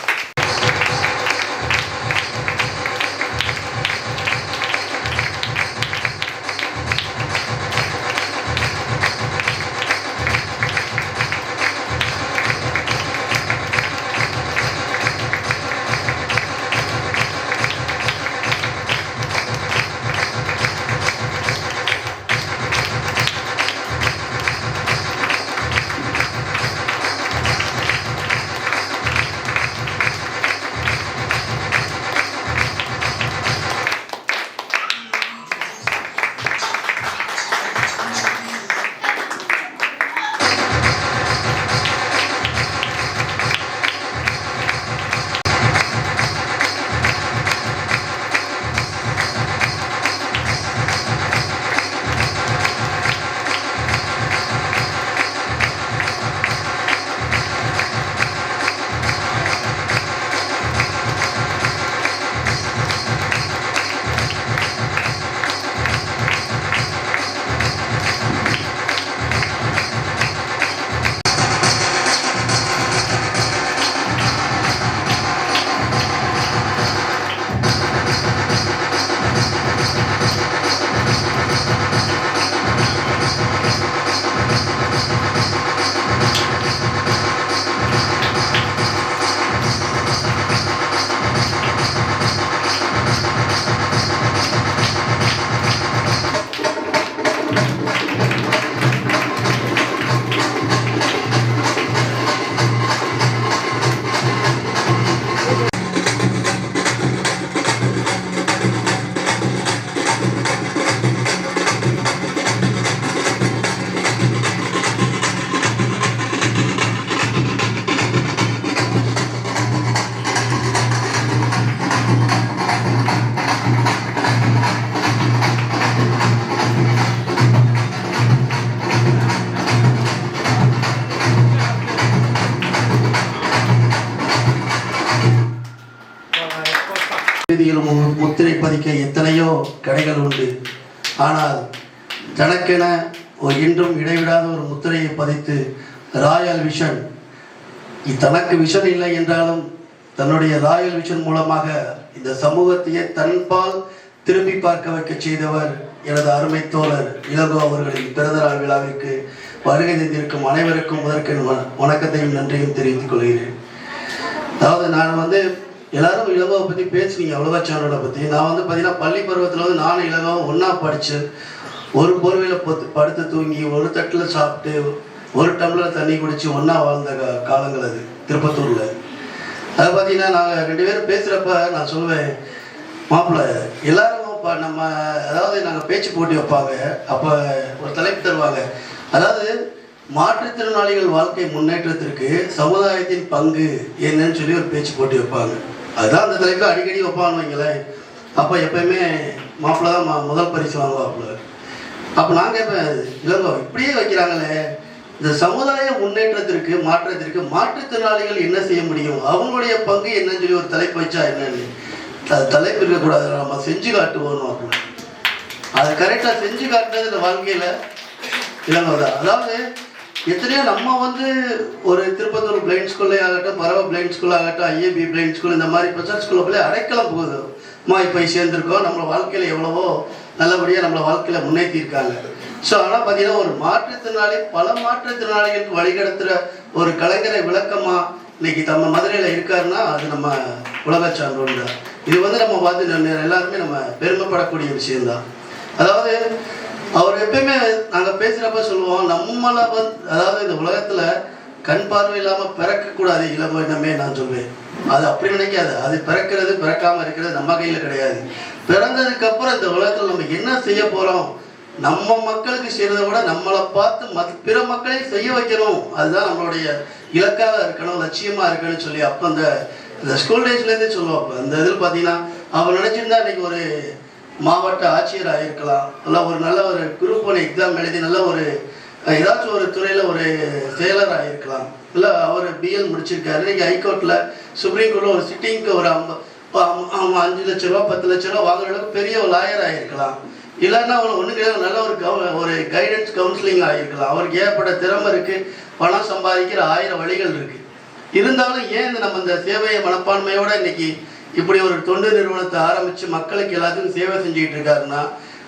S13: உலகத்தில் எத்தனையோ கடைகள் உண்டு. ஆனால் தனக்கென இன்றும் இடைவிடாத ஒரு முத்திரையை பதித்து ராயல் விஷன், தனக்கு விஷன் இல்லை என்றாலும் தன்னுடைய ராயல் விஷன் மூலமாக இந்த சமூகத்தையே தன்பால் திரும்பி பார்க்க வைக்க செய்தவர் எனது அருமை தோழர் இளங்கோ அவர்களின் பிறந்தநாள் விழாவிற்கு வருகை தந்திருக்கும் அனைவருக்கும் முதற்கன் வணக்கத்தையும் நன்றியும் தெரிவித்துக் கொள்கிறேன். அதாவது நான் எல்லாரும் இளங்கோவை பற்றி பேசுனீங்க, அவ்வளோவா சானோட பற்றி. நான் பார்த்தீங்கன்னா பள்ளி பருவத்தில் நானும் இளங்கவும் ஒன்றா படித்து ஒரு போர்வையில் படுத்து தூங்கி ஒரு தட்டில் சாப்பிட்டு ஒரு டம்ளர் தண்ணி குடித்து ஒன்றா வாழ்ந்த காலங்கள் அது திருப்பத்தூரில். அதை பார்த்தீங்கன்னா நாங்கள் 2 பேரும் பேசுகிறப்ப நான் சொல்லுவேன், மாப்பிள்ளை எல்லாரும் நம்ம அதாவது நாங்கள் பேச்சு போட்டி வைப்பாங்க. அப்போ ஒரு தலைப்பு தருவாங்க, அதாவது மாற்றுத்திறனாளிகள் வாழ்க்கை முன்னேற்றத்திற்கு சமுதாயத்தின் பங்கு என்னன்னு சொல்லி ஒரு பேச்சு போட்டி வைப்பாங்க. அதுதான் அந்த தலைப்பு அடிக்கடி வைப்பான்னு வைங்களேன். அப்போ எப்பயுமே மாப்பிள்ளை தான் முதல் பரிசு வாங்குவாப்புல. அப்போ நாங்கள் இப்போ இளங்கோ இப்படியே வைக்கிறாங்களே, இந்த சமுதாய முன்னேற்றத்திற்கு மாற்றத்திற்கு மாற்றுத்திறனாளிகள் என்ன செய்ய முடியும், அவங்களுடைய பங்கு என்னன்னு சொல்லி ஒரு தலைப்பு வச்சா என்னன்னு. அது தலைப்பு இருக்கக்கூடாது, நம்ம செஞ்சு காட்டுவோம் அப்படின்னு. அதை கரெக்டாக செஞ்சு காட்டுறது இந்த வாழ்க்கையில் இளங்கோ தான். அதாவது எத்தனையோ நம்ம ஒரு திருப்பத்தூர் பிளைண்ட் ஸ்கூல்லே ஆகட்டும், பரவ பிளைண்ட் ஸ்கூல் ஆகட்டும், ஐஏபி பிளைண்ட் ஸ்கூல், இந்த மாதிரி ஸ்பெஷல் ஸ்கூலில் போய் அடைக்கலம் போகுது போய் சேர்ந்துருக்கோம். நம்மளை வாழ்க்கையில் எவ்வளவோ நல்லபடியாக நம்மளை வாழ்க்கையில் முன்னேற்றிருக்காங்க. ஸோ ஆனால் பார்த்தீங்கன்னா ஒரு மாற்றுத்திறனாளி பல மாற்றுத்திறனாளிகளுக்கு வழிகெடுத்துகிற ஒரு கலைஞரை விளக்கமாக இன்னைக்கு நம்ம மதுரையில் இருக்காருன்னா அது நம்ம உலக சான்றோர் தான். இது நம்ம பார்த்து எல்லாருமே நம்ம பெருமைப்படக்கூடிய விஷயம்தான். அதாவது அவர் எப்பயுமே நாங்கள் பேசுகிறப்ப சொல்லுவோம், நம்மளை அதாவது இந்த உலகத்தில் கண் பார்வை இல்லாமல் பிறக்கக்கூடாது இளமோ இனமே நான் சொல்வேன். அது அப்படி நினைக்காது. அது பிறக்கிறது பிறக்காமல் இருக்கிறது நம்ம கையில் கிடையாது. பிறந்ததுக்கப்புறம் இந்த உலகத்தில் நம்ம என்ன செய்ய போகிறோம், நம்ம மக்களுக்கு செய்கிறத விட நம்மளை பார்த்து பிற மக்களையும் செய்ய வைக்கணும், அதுதான் நம்மளுடைய இலக்காக இருக்கணும், லட்சியமாக இருக்கணும்னு சொல்லி அப்போ இந்த ஸ்கூல் டேஸ்லேருந்தே சொல்லுவோம். அப்போ அந்த இதில் பார்த்தீங்கன்னா அவர் நினச்சிருந்தா இன்றைக்கி ஒரு மாவட்ட ஆட்சியர் ஆகிருக்கலாம், இல்லை ஒரு நல்ல ஒரு குரூப் 1 எக்ஸாம் எழுதி நல்ல ஒரு ஏதாச்சும் ஒரு துறையில் ஒரு செயலர் ஆகிருக்கலாம், இல்லை அவர் பிஎல் முடிச்சிருக்காரு. இன்றைக்கி ஹைகோர்ட்டில் சுப்ரீம் கோர்ட்டில் ஒரு சிட்டிங்க்கு ஒரு 5 லட்ச ரூபா 10 லட்ச ரூபா வாங்குற அளவுக்கு பெரிய ஒரு லாயர் ஆகிருக்கலாம். இல்லைன்னா அவனை ஒன்றும் கிடையாது, நல்ல ஒரு கைடன்ஸ் கவுன்சிலிங் ஆகிருக்கலாம். அவருக்கு ஏற்பட்ட திறமை இருக்குது, பணம் சம்பாதிக்கிற 1000 வழிகள் இருக்குது. இருந்தாலும் ஏன் நம்ம இந்த சேவையை மனப்பான்மையோடு இன்னைக்கு இப்படி ஒரு தொண்டு நிறுவனத்தை ஆரம்பித்து மக்களுக்கு எல்லாத்துக்கும் சேவை செஞ்சுக்கிட்டு இருக்காருன்னா,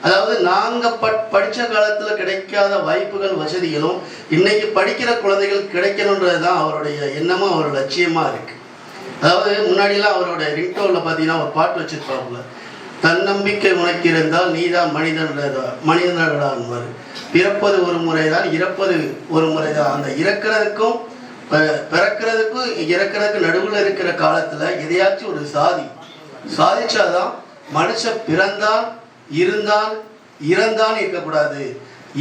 S13: அதாவது நாங்கள் படித்த காலத்தில் கிடைக்காத வாய்ப்புகள் வசதிகளும் இன்னைக்கு படிக்கிற குழந்தைகள் கிடைக்கணுன்றது தான் அவருடைய எண்ணமும் அவரோட லட்சியமாக இருக்குது. அதாவது முன்னாடிலாம் அவரோட ரிங்டோனில் பார்த்தீங்கன்னா ஒரு பாட்டு வச்சுருப்பாப்புல, தன்னம்பிக்கை உனக்கு இருந்தால் நீதான் மனிதனடான்வார், பிறப்பது ஒரு முறை தான் இறப்பது ஒரு முறை தான். அந்த இறக்கிறதுக்கும் பிறக்கிறதுக்கும் இறக்கிறதுக்கு நடுவில் இருக்கிற காலத்தில் எதையாச்சும் ஒரு சாதிச்சாதான் மனுஷன் பிறந்தான் இருந்தான் இறந்தான் இருக்கக்கூடாது,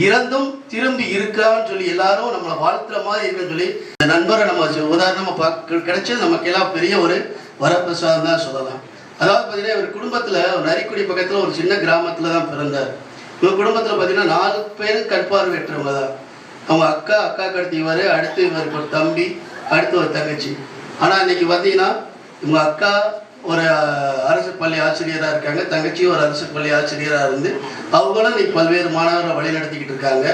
S13: இறந்தும் திரும்பி இருக்கான்னு சொல்லி எல்லாரும் நம்மளை வாழ்த்துற மாதிரி இருக்குன்னு சொல்லி இந்த நண்பரை நம்ம உதாரணமாக கிடைச்சது நமக்கு எல்லாம் பெரிய ஒரு வரப்பிரசாதம் தான் சொல்லலாம். அதாவது பார்த்தீங்கன்னா இவர் குடும்பத்தில் நரிக்குடி பக்கத்தில் ஒரு சின்ன கிராமத்தில் தான் பிறந்தார். இவர் குடும்பத்தில் பார்த்தீங்கன்னா 4 பேரும் கண் பார்வையற்றவங்க தான். அவங்க அக்கா அடுத்து இவர், அடுத்து இவருக்கு ஒரு தம்பி, அடுத்து ஒரு தங்கச்சி. ஆனால் இன்னைக்கு பார்த்தீங்கன்னா இவங்க அக்கா ஒரு அரசு பள்ளி ஆசிரியராக இருக்காங்க, தங்கச்சியும் ஒரு அரசு பள்ளி ஆசிரியராக இருந்து அவங்களும் இன்னைக்கு பல்வேறு மாணவர்களை வழி நடத்திக்கிட்டு இருக்காங்க.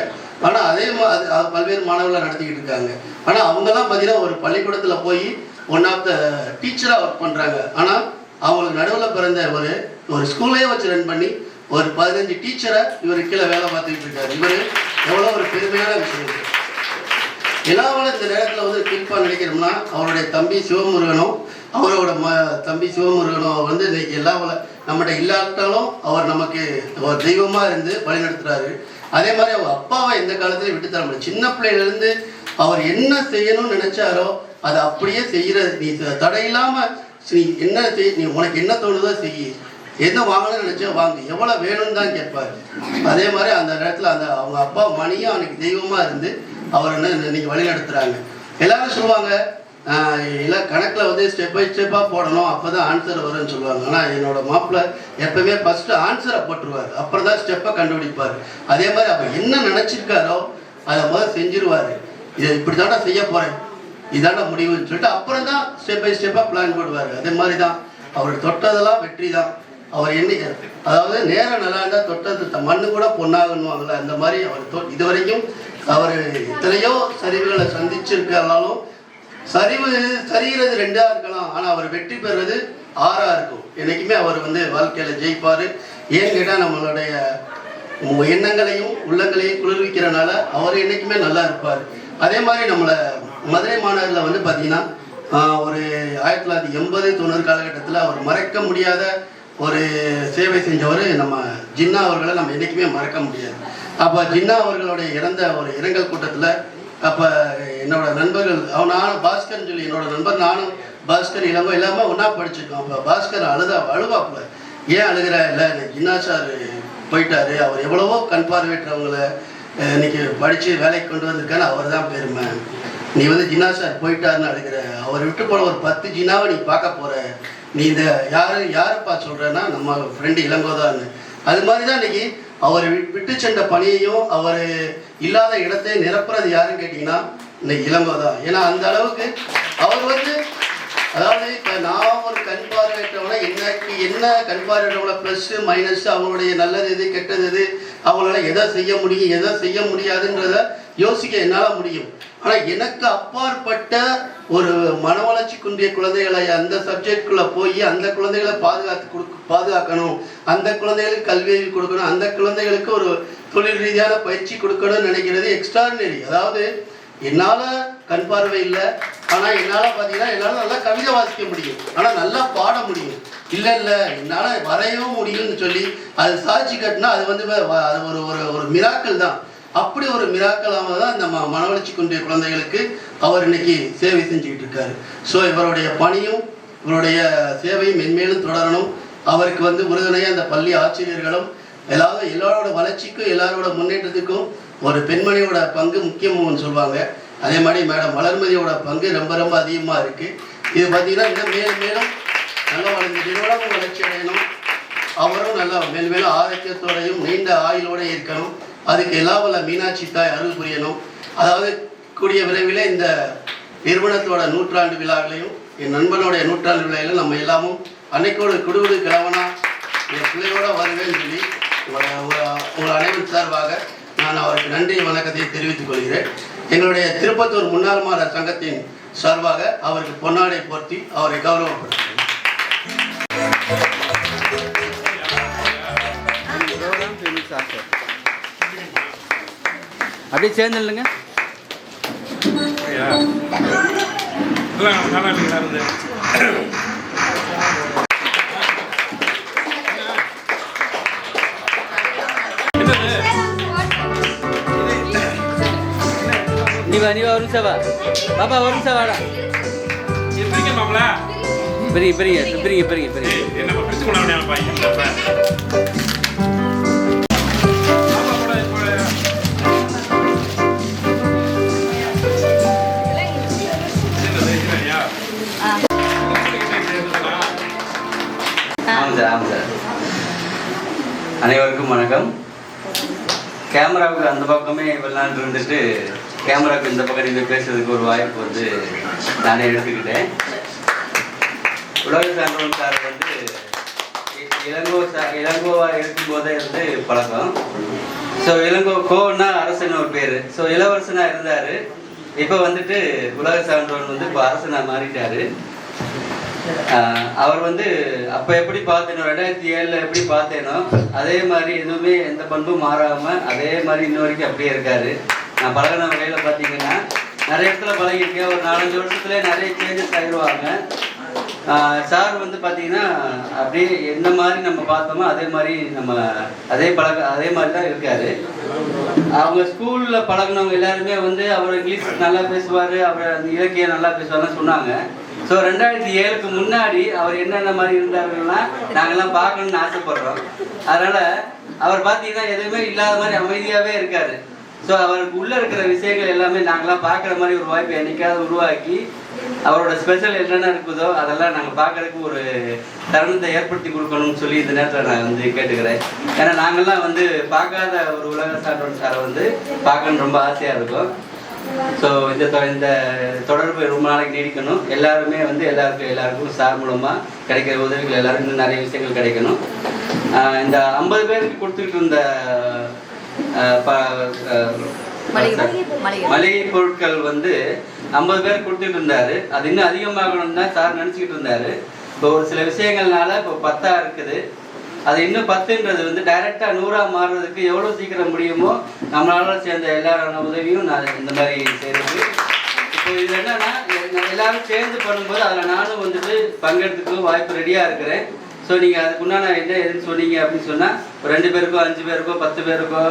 S13: ஆனால் அதே பல்வேறு மாணவர்களை நடத்திக்கிட்டு இருக்காங்க. ஆனால் அவங்கெல்லாம் பார்த்தீங்கன்னா ஒரு பள்ளிக்கூடத்தில் போய் 1 ஆஃப் த டீச்சராக ஒர்க் பண்ணுறாங்க. ஆனால் அவங்களுக்கு நடுவில் பிறந்த ஒரு ஸ்கூல்லையே வச்சு ரன் பண்ணி ஒரு 15 டீச்சரை இவர் கீழே வேலை பார்த்துக்கிட்டு இருக்காரு. இவர் எவ்வளோ ஒரு பெருமையான விஷயம். எல்லாவோட இந்த நேரத்தில் குறிப்பாக நினைக்கிறோம்னா அவருடைய தம்பி சிவமுருகனும் அவரோட தம்பி சிவமுருகனும் இன்னைக்கு எல்லா நம்மகிட்ட இல்லாட்டாலும் அவர் நமக்கு ஒரு தெய்வமாக இருந்து வழிநடத்துகிறாரு. அதே மாதிரி அவர் அப்பாவை எந்த காலத்துலையும் விட்டு தர முடியும். சின்ன பிள்ளையிலேருந்து அவர் என்ன செய்யணும்னு நினைச்சாரோ அதை அப்படியே செய்கிற, நீ தடையில்லாமல் நீ என்ன நீ உனக்கு என்ன தோணுதோ செய்யி, என்ன வாங்கணும்னு நினச்சா வாங்க, எவ்வளோ வேணும்னு தான் கேட்பார். அதே மாதிரி அந்த நேரத்தில் அவங்க அப்பா மணியும் அவனுக்கு தெய்வமாக இருந்து அவர் இன்னைக்கு வழி நடத்துகிறாங்க. எல்லாரும் சொல்லுவாங்க இல்லை கணக்கில் ஸ்டெப் பை ஸ்டெப்பாக போடணும், அப்போ தான் ஆன்சர் வரும்னு சொல்லுவாங்க. ஆனால் என்னோட மாப்பிள்ளை எப்பவுமே ஃபஸ்ட்டு ஆன்சரை போட்டுருவார், அப்புறம் தான் ஸ்டெப்பை கண்டுபிடிப்பார். அதே மாதிரி அவர் என்ன நினச்சிருக்காரோ அதை முதல் செஞ்சிருவார். இதை இப்படி தானே செய்ய போகிறேன், இதான முடிவுன்னு சொல்லிட்டு அப்புறம் தான் ஸ்டெப் பை ஸ்டெப்பாக பிளான் போடுவார். அதே மாதிரி தான் அவர் தொட்டதெல்லாம் வெற்றி தான். அவர் அதாவது நேரம் நல்லா இருந்தால் தொட்டது மண்ணு கூட பொண்ணாகணுவாங்கள்ல, அந்த மாதிரி அவர் இதுவரைக்கும் அவர் எத்தனையோ சரிவுகளை சந்திச்சிருக்காலும் சரிவு சரிகிறது 2ஆ இருக்கலாம், ஆனால் அவர் வெற்றி பெறுறது 6ஆ இருக்கும். என்றைக்குமே அவர் வாழ்க்கையில் ஜெயிப்பார். ஏன்னு கேட்டால் நம்மளுடைய எண்ணங்களையும் உள்ளங்களையும் குளிர்விக்கிறனால அவர் என்றைக்குமே நல்லா இருப்பார். அதே மாதிரி நம்மளை மதுரை மாநகரில் பார்த்தீங்கன்னா ஒரு 1980-90 காலகட்டத்தில் அவர் மறக்க முடியாத ஒரு சேவை செஞ்சவர் நம்ம ஜின்னா அவர்களை நம்ம என்றைக்குமே மறக்க முடியாது. அப்போ ஜின்னா அவர்களுடைய இறந்த ஒரு இரங்கல் கூட்டத்தில் அப்போ என்னோட நண்பர்கள் நானும் பாஸ்கர்னு சொல்லி என்னோட நண்பர் நானும் பாஸ்கர் இளங்கோ எல்லாமே ஒன்றா படிச்சிருக்கோம். அப்போ பாஸ்கர் அழுவாப்புல ஏன் அழுகிற இல்லை ஜின்னா சார் போயிட்டாரு, அவர் எவ்வளவோ கண் பார்வையற்றவங்களை இன்னைக்கு படித்து வேலைக்கு கொண்டு வந்திருக்காரு, அவர் தான் பெருமை. நீ ஜின்னா சார் போயிட்டாருன்னு அழுகிற, அவர் விட்டு போன ஒரு 10 ஜின்னாவை நீ பார்க்க போகிற, நீ இந்த யாருப்பா சொல்கிறேன்னா நம்ம ஃப்ரெண்டு இளங்கோதான்னு. அது மாதிரி தான் இன்னைக்கு அவர் விட்டு சென்ற பணியையும் அவர் இல்லாத இடத்தை நிரப்புறது யாருன்னு கேட்டிங்கன்னா இன்னைக்கு இளங்கோதான். ஏன்னா அந்த அளவுக்கு அவர் அதாவது இப்போ நான் ஒரு கண் பார்வையற்றவனை என்ன கண் பார்வையற்றவங்கள ப்ளஸ்ஸு மைனஸ் அவங்களுடைய நல்லது எது கெட்டது எது அவங்களால எதை செய்ய முடியும் எதை செய்ய முடியாதுன்றத யோசிக்க என்னால் முடியும். ஆனால் எனக்கு அப்பாற்பட்ட ஒரு மன வளர்ச்சி குன்றிய குழந்தைகளை அந்த சப்ஜெக்டுக்குள்ளே போய் அந்த குழந்தைகளை பாதுகாக்கணும், அந்த குழந்தைகளுக்கு கல்வி கொடுக்கணும், அந்த குழந்தைகளுக்கு ஒரு தொழில் ரீதியான பயிற்சி கொடுக்கணும்னு நினைக்கிறது எக்ஸ்ட்ராடினரி. அதாவது என்னால் கண் பார்வை இல்லை, ஆனால் என்னால் பார்த்தீங்கன்னா என்னால் நல்லா கவிதை வாசிக்க முடியும், ஆனால் நல்லா பாட முடியும். இல்லை என்னால் வரையவும் முடியும்னு சொல்லி அது சாட்சி கட்டினா அது அது ஒரு மிராக்கள் தான். அப்படி ஒரு மிராக்களாக தான் இந்த மன வளர்ச்சி குன்றிய குழந்தைகளுக்கு அவர் இன்னைக்கு சேவை செஞ்சுக்கிட்டு இருக்காரு. ஸோ இவருடைய பணியும் இவருடைய சேவையும் மென்மேலும் தொடரணும். அவருக்கு உறுதுணையாக அந்த பள்ளி ஆசிரியர்களும் எல்லாரோட வளர்ச்சிக்கும் எல்லாரோட முன்னேற்றத்துக்கும் ஒரு பெண்மணியோட பங்கு முக்கியம்னு சொல்லுவாங்க. அதே மாதிரி மேடம் வளர்மதியோட பங்கு ரொம்ப ரொம்ப அதிகமாக இருக்குது. இது பார்த்திங்கன்னா இன்னும் மேலும் மேலும் நல்லா வளர்ந்து நிறுவனமும் வளர்ச்சி அடையணும், அவரும் நல்லா மேலும் ஆரோக்கியத்தோடையும் நீண்ட ஆயுளோடு இருக்கணும். அதுக்கு எல்லா வல்ல மீனாட்சி தாய் அருள் புரியணும். அதாவது கூடிய விரைவில் இந்த நிறுவனத்தோட 100ஆண்டு விழாவிலையும் என் நண்பனுடைய 100ஆண்டு விழாவிலும் நம்ம எல்லாமும் அன்னைக்கோடு குடுகுடு கிழவனா என் பிள்ளையோட வருவேன்னு சொல்லி உங்கள் அனைவரும் சார்பாக நான் அவருக்கு நன்றி வணக்கத்தை தெரிவித்துக் கொள்கிறேன். எங்களுடைய திருப்பத்தூர் முன்னாள் மாநகர சங்கத்தின் சார்பாக அவருக்கு பொன்னாடை போர்த்தி அவரை கௌரவப்படுத்துகிறேன்.
S14: அப்படியே சேர்ந்து இல்லைங்க நீ வா ஒரு நிமிஷம் வா பாப்பா, ஒரு நிமிஷம் வாடா. பெரிய பெரிய பெரிய பெரிய பெரிய
S15: ஆமாம் சார். அனைவருக்கும் வணக்கம். கேமராவுக்கு அந்த பக்கமே விளையாண்டு இருந்துட்டு கேமராவுக்கு இந்த பக்கம் நீங்கள் பேசுறதுக்கு ஒரு வாய்ப்பு நானே எடுத்துக்கிட்டேன். உலக சான்றோன் சார் இளங்கோவாக இருக்கும்போதே பழக்கம். ஸோ கோன்னா அரசன் ஒரு பேர். ஸோ இளவரசனாக இருந்தார். இப்போ உலக சான்றோன் இப்போ அரசனாக மாறிட்டார். அவர் அப்போ எப்படி பார்த்தேனோ 2007 எப்படி பார்த்தேனோ அதே மாதிரி எதுவுமே எந்த பண்பும் மாறாமல் அதே மாதிரி இன்ன வரைக்கும் அப்படியே இருக்காரு. நான் பழகின வகையில் பார்த்தீங்கன்னா நிறைய இடத்துல பழகிருக்கேன். ஒரு 4-5 வருஷத்துல நிறைய சேஞ்சஸ் ஆகிடுவாங்க. சார் பார்த்தீங்கன்னா அப்படியே எந்த மாதிரி நம்ம பார்த்தோமோ அதே மாதிரி அதே மாதிரி தான் இருக்காரு. அவங்க ஸ்கூலில் பழகினவங்க எல்லாருமே அவர் இங்கிலீஷ் நல்லா பேசுவார், அவர் அந்த இலக்கியம் நல்லா பேசுவார்னு சொன்னாங்க. ஸோ 2007க்கு முன்னாடி அவர் என்னென்ன மாதிரி இருந்தாருன்னா நாங்கள்லாம் பார்க்கணுன்னு ஆசைப்படுறோம். அதனால் அவர் பார்த்தீங்கன்னா எதுவுமே இல்லாத மாதிரி அமைதியாகவே இருக்கார். ஸோ அவருக்கு உள்ளே இருக்கிற விஷயங்கள் எல்லாமே நாங்களாம் பார்க்குற மாதிரி ஒரு வாய்ப்பை என்னைக்காவது உருவாக்கி அவரோட ஸ்பெஷல் என்னென்ன இருக்குதோ அதெல்லாம் நாங்கள் பார்க்குறதுக்கு ஒரு தருணத்தை ஏற்படுத்தி கொடுக்கணும்னு சொல்லி இந்த நேரத்தில் நான் கேட்டுக்கிறேன். ஏன்னா நாங்கள்லாம் பார்க்காத ஒரு உலக சான்றோன் சாரை பார்க்கணுன்னு ரொம்ப ஆசையாக இருக்கும். ஸோ இந்த தொடர்பு ரொம்ப நாளைக்கு நீடிக்கணும். எல்லாருமே வந்து எல்லாருக்கும் சார் மூலமாக கிடைக்கிற உதவிகள் எல்லாருக்கும் இன்னும் நிறைய விஷயங்கள் கிடைக்கணும். இந்த 50 பேருக்கு கொடுத்துக்கிட்டு இருந்த மளிகை பொருட்கள் வந்து 50 பேர் கொடுத்துட்டு இருந்தாரு. அது இன்னும் அதிகமாகணும்னு தான் சார் நினச்சிக்கிட்டு இருந்தாரு. இப்போ ஒரு சில விஷயங்கள்னால இப்போ 10 இருக்குது. அது இன்னும் 10ன்றது வந்து டைரெக்டாக 100 மாறுறதுக்கு எவ்வளோ சீக்கிரம் முடியுமோ நம்மளால சேர்ந்த எல்லாரோட உதவியும் நான் இந்த மாதிரி செய்கிறது. இப்போ இது என்னன்னா எல்லாரும் சேர்ந்து பண்ணும்போது அதில் நானும் வந்துட்டு பங்கெடுத்துக்கும் வாய்ப்பு ரெடியாக இருக்கிறேன். ஸோ நீங்கள் அதுக்குண்டான என்ன எதுன்னு சொன்னீங்க அப்படின்னு சொன்னால் ஒரு 2 பேருக்கோ 5 பேருக்கோ 10 பேருக்கோ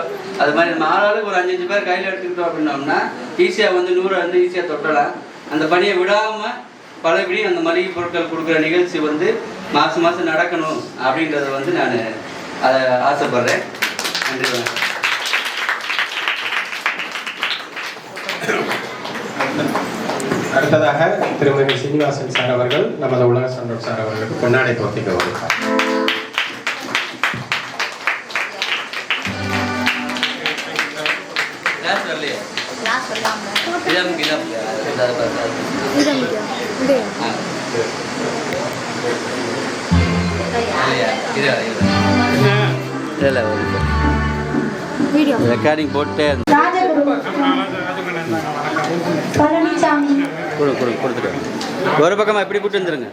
S15: அது மாதிரி 4 ஆளுக்கு ஒரு 5 பேர் கையில் எடுத்துக்கிட்டோம் அப்படின்னோம்னா ஈஸியாக வந்து 100 வந்து ஈஸியாக தொட்டலாம். அந்த பணியை விடாமல் பலபடி அந்த மளிகை பொருட்கள் கொடுக்குற நிகழ்ச்சி வந்து மாதம் மாதம் நடக்கணும் அப்படின்றத வந்து நான் அதை ஆசைப்படுறேன். நன்றி.
S3: அடுத்ததாக திருமதி சீனிவாசன் சார் அவர்கள் நமது உலக சான்றோர் சார் அவர்களுக்கு பொன்னாடை போர்த்திக்க வருகிறார்.
S15: ரெக்கார்டிங் போட்டு கொடுத்துட்டு ஒரு பக்கமா இப்படி கூட்டு வந்துருங்க.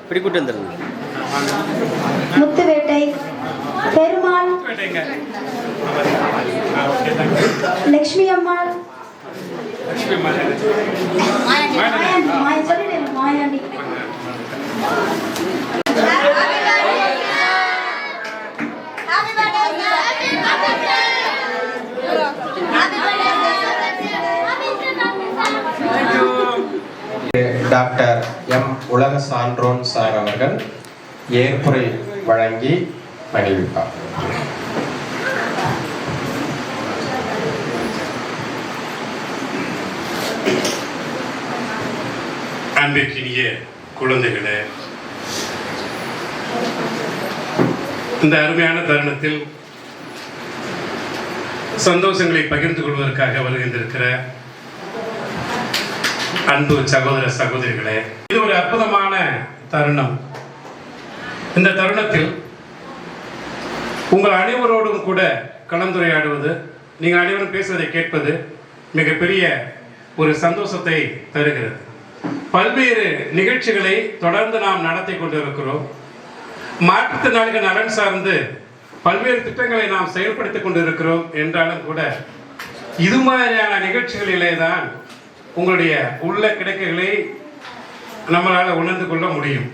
S5: முத்துவேட்டை பெருமாள், லட்சுமி அம்மாள், மாயாண்டி.
S3: டாக்டர் எம் உலக சான்றோன் சார் அவர்கள் ஏற்புரை வழங்கி மகிழ்விப்பார்.
S16: அன்பிற்கினிய குழந்தைகளே, இந்த அருமையான தருணத்தில் சந்தோஷங்களை பகிர்ந்து கொள்வதற்காக வருகின்றிருக்கிற அன்பு சகோதர சகோதரிகளே, இது ஒரு அற்புதமான தருணம். இந்த தருணத்தில் உங்கள் அனைவரோடும் கூட கலந்துரையாடுவது, நீங்கள் அனைவரும் பேசுவதை கேட்பது மிகப்பெரிய ஒரு சந்தோஷத்தை தருகிறது. பல்வேறு நிகழ்ச்சிகளை தொடர்ந்து நாம் நடத்தி கொண்டிருக்கிறோம். மாற்றுத்திறனாளிகள் நலன் சார்ந்து பல்வேறு திட்டங்களை நாம் செயல்படுத்திக் கொண்டிருக்கிறோம். என்றாலும் கூட இது மாதிரியான நிகழ்ச்சிகளிலே தான் உங்களுடைய உள்ள கிடைக்கைகளை நம்மளால் உணர்ந்து கொள்ள முடியும்.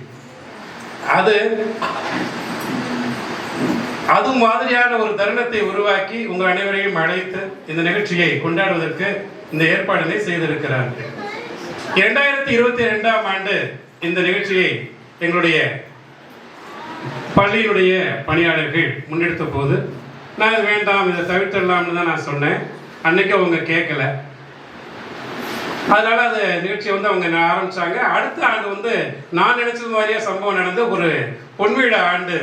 S16: அது மாதிரியான ஒரு தருணத்தை உருவாக்கி உங்கள் அனைவரையும் அழைத்து இந்த நிகழ்ச்சியை கொண்டாடுவதற்கு இந்த ஏற்பாடுகளை செய்திருக்கிறார்கள். 2022ஆம் ஆண்டு இந்த நிகழ்ச்சியை எங்களுடைய பள்ளியினுடைய பணியாளர்கள் முன்னெடுத்த போது நான் வேண்டாம், இதை தவிர்த்திடலாம்னு தான் நான் சொன்னேன். அன்னைக்கு அவங்க கேட்கல. அதனால அந்த நிகழ்ச்சியை வந்து அவங்க ஆரம்பிச்சாங்க. அடுத்த ஆண்டு நான் நினைச்சது மாதிரியே சம்பவம் நடந்து ஒரு பொன்விழா ஆண்டு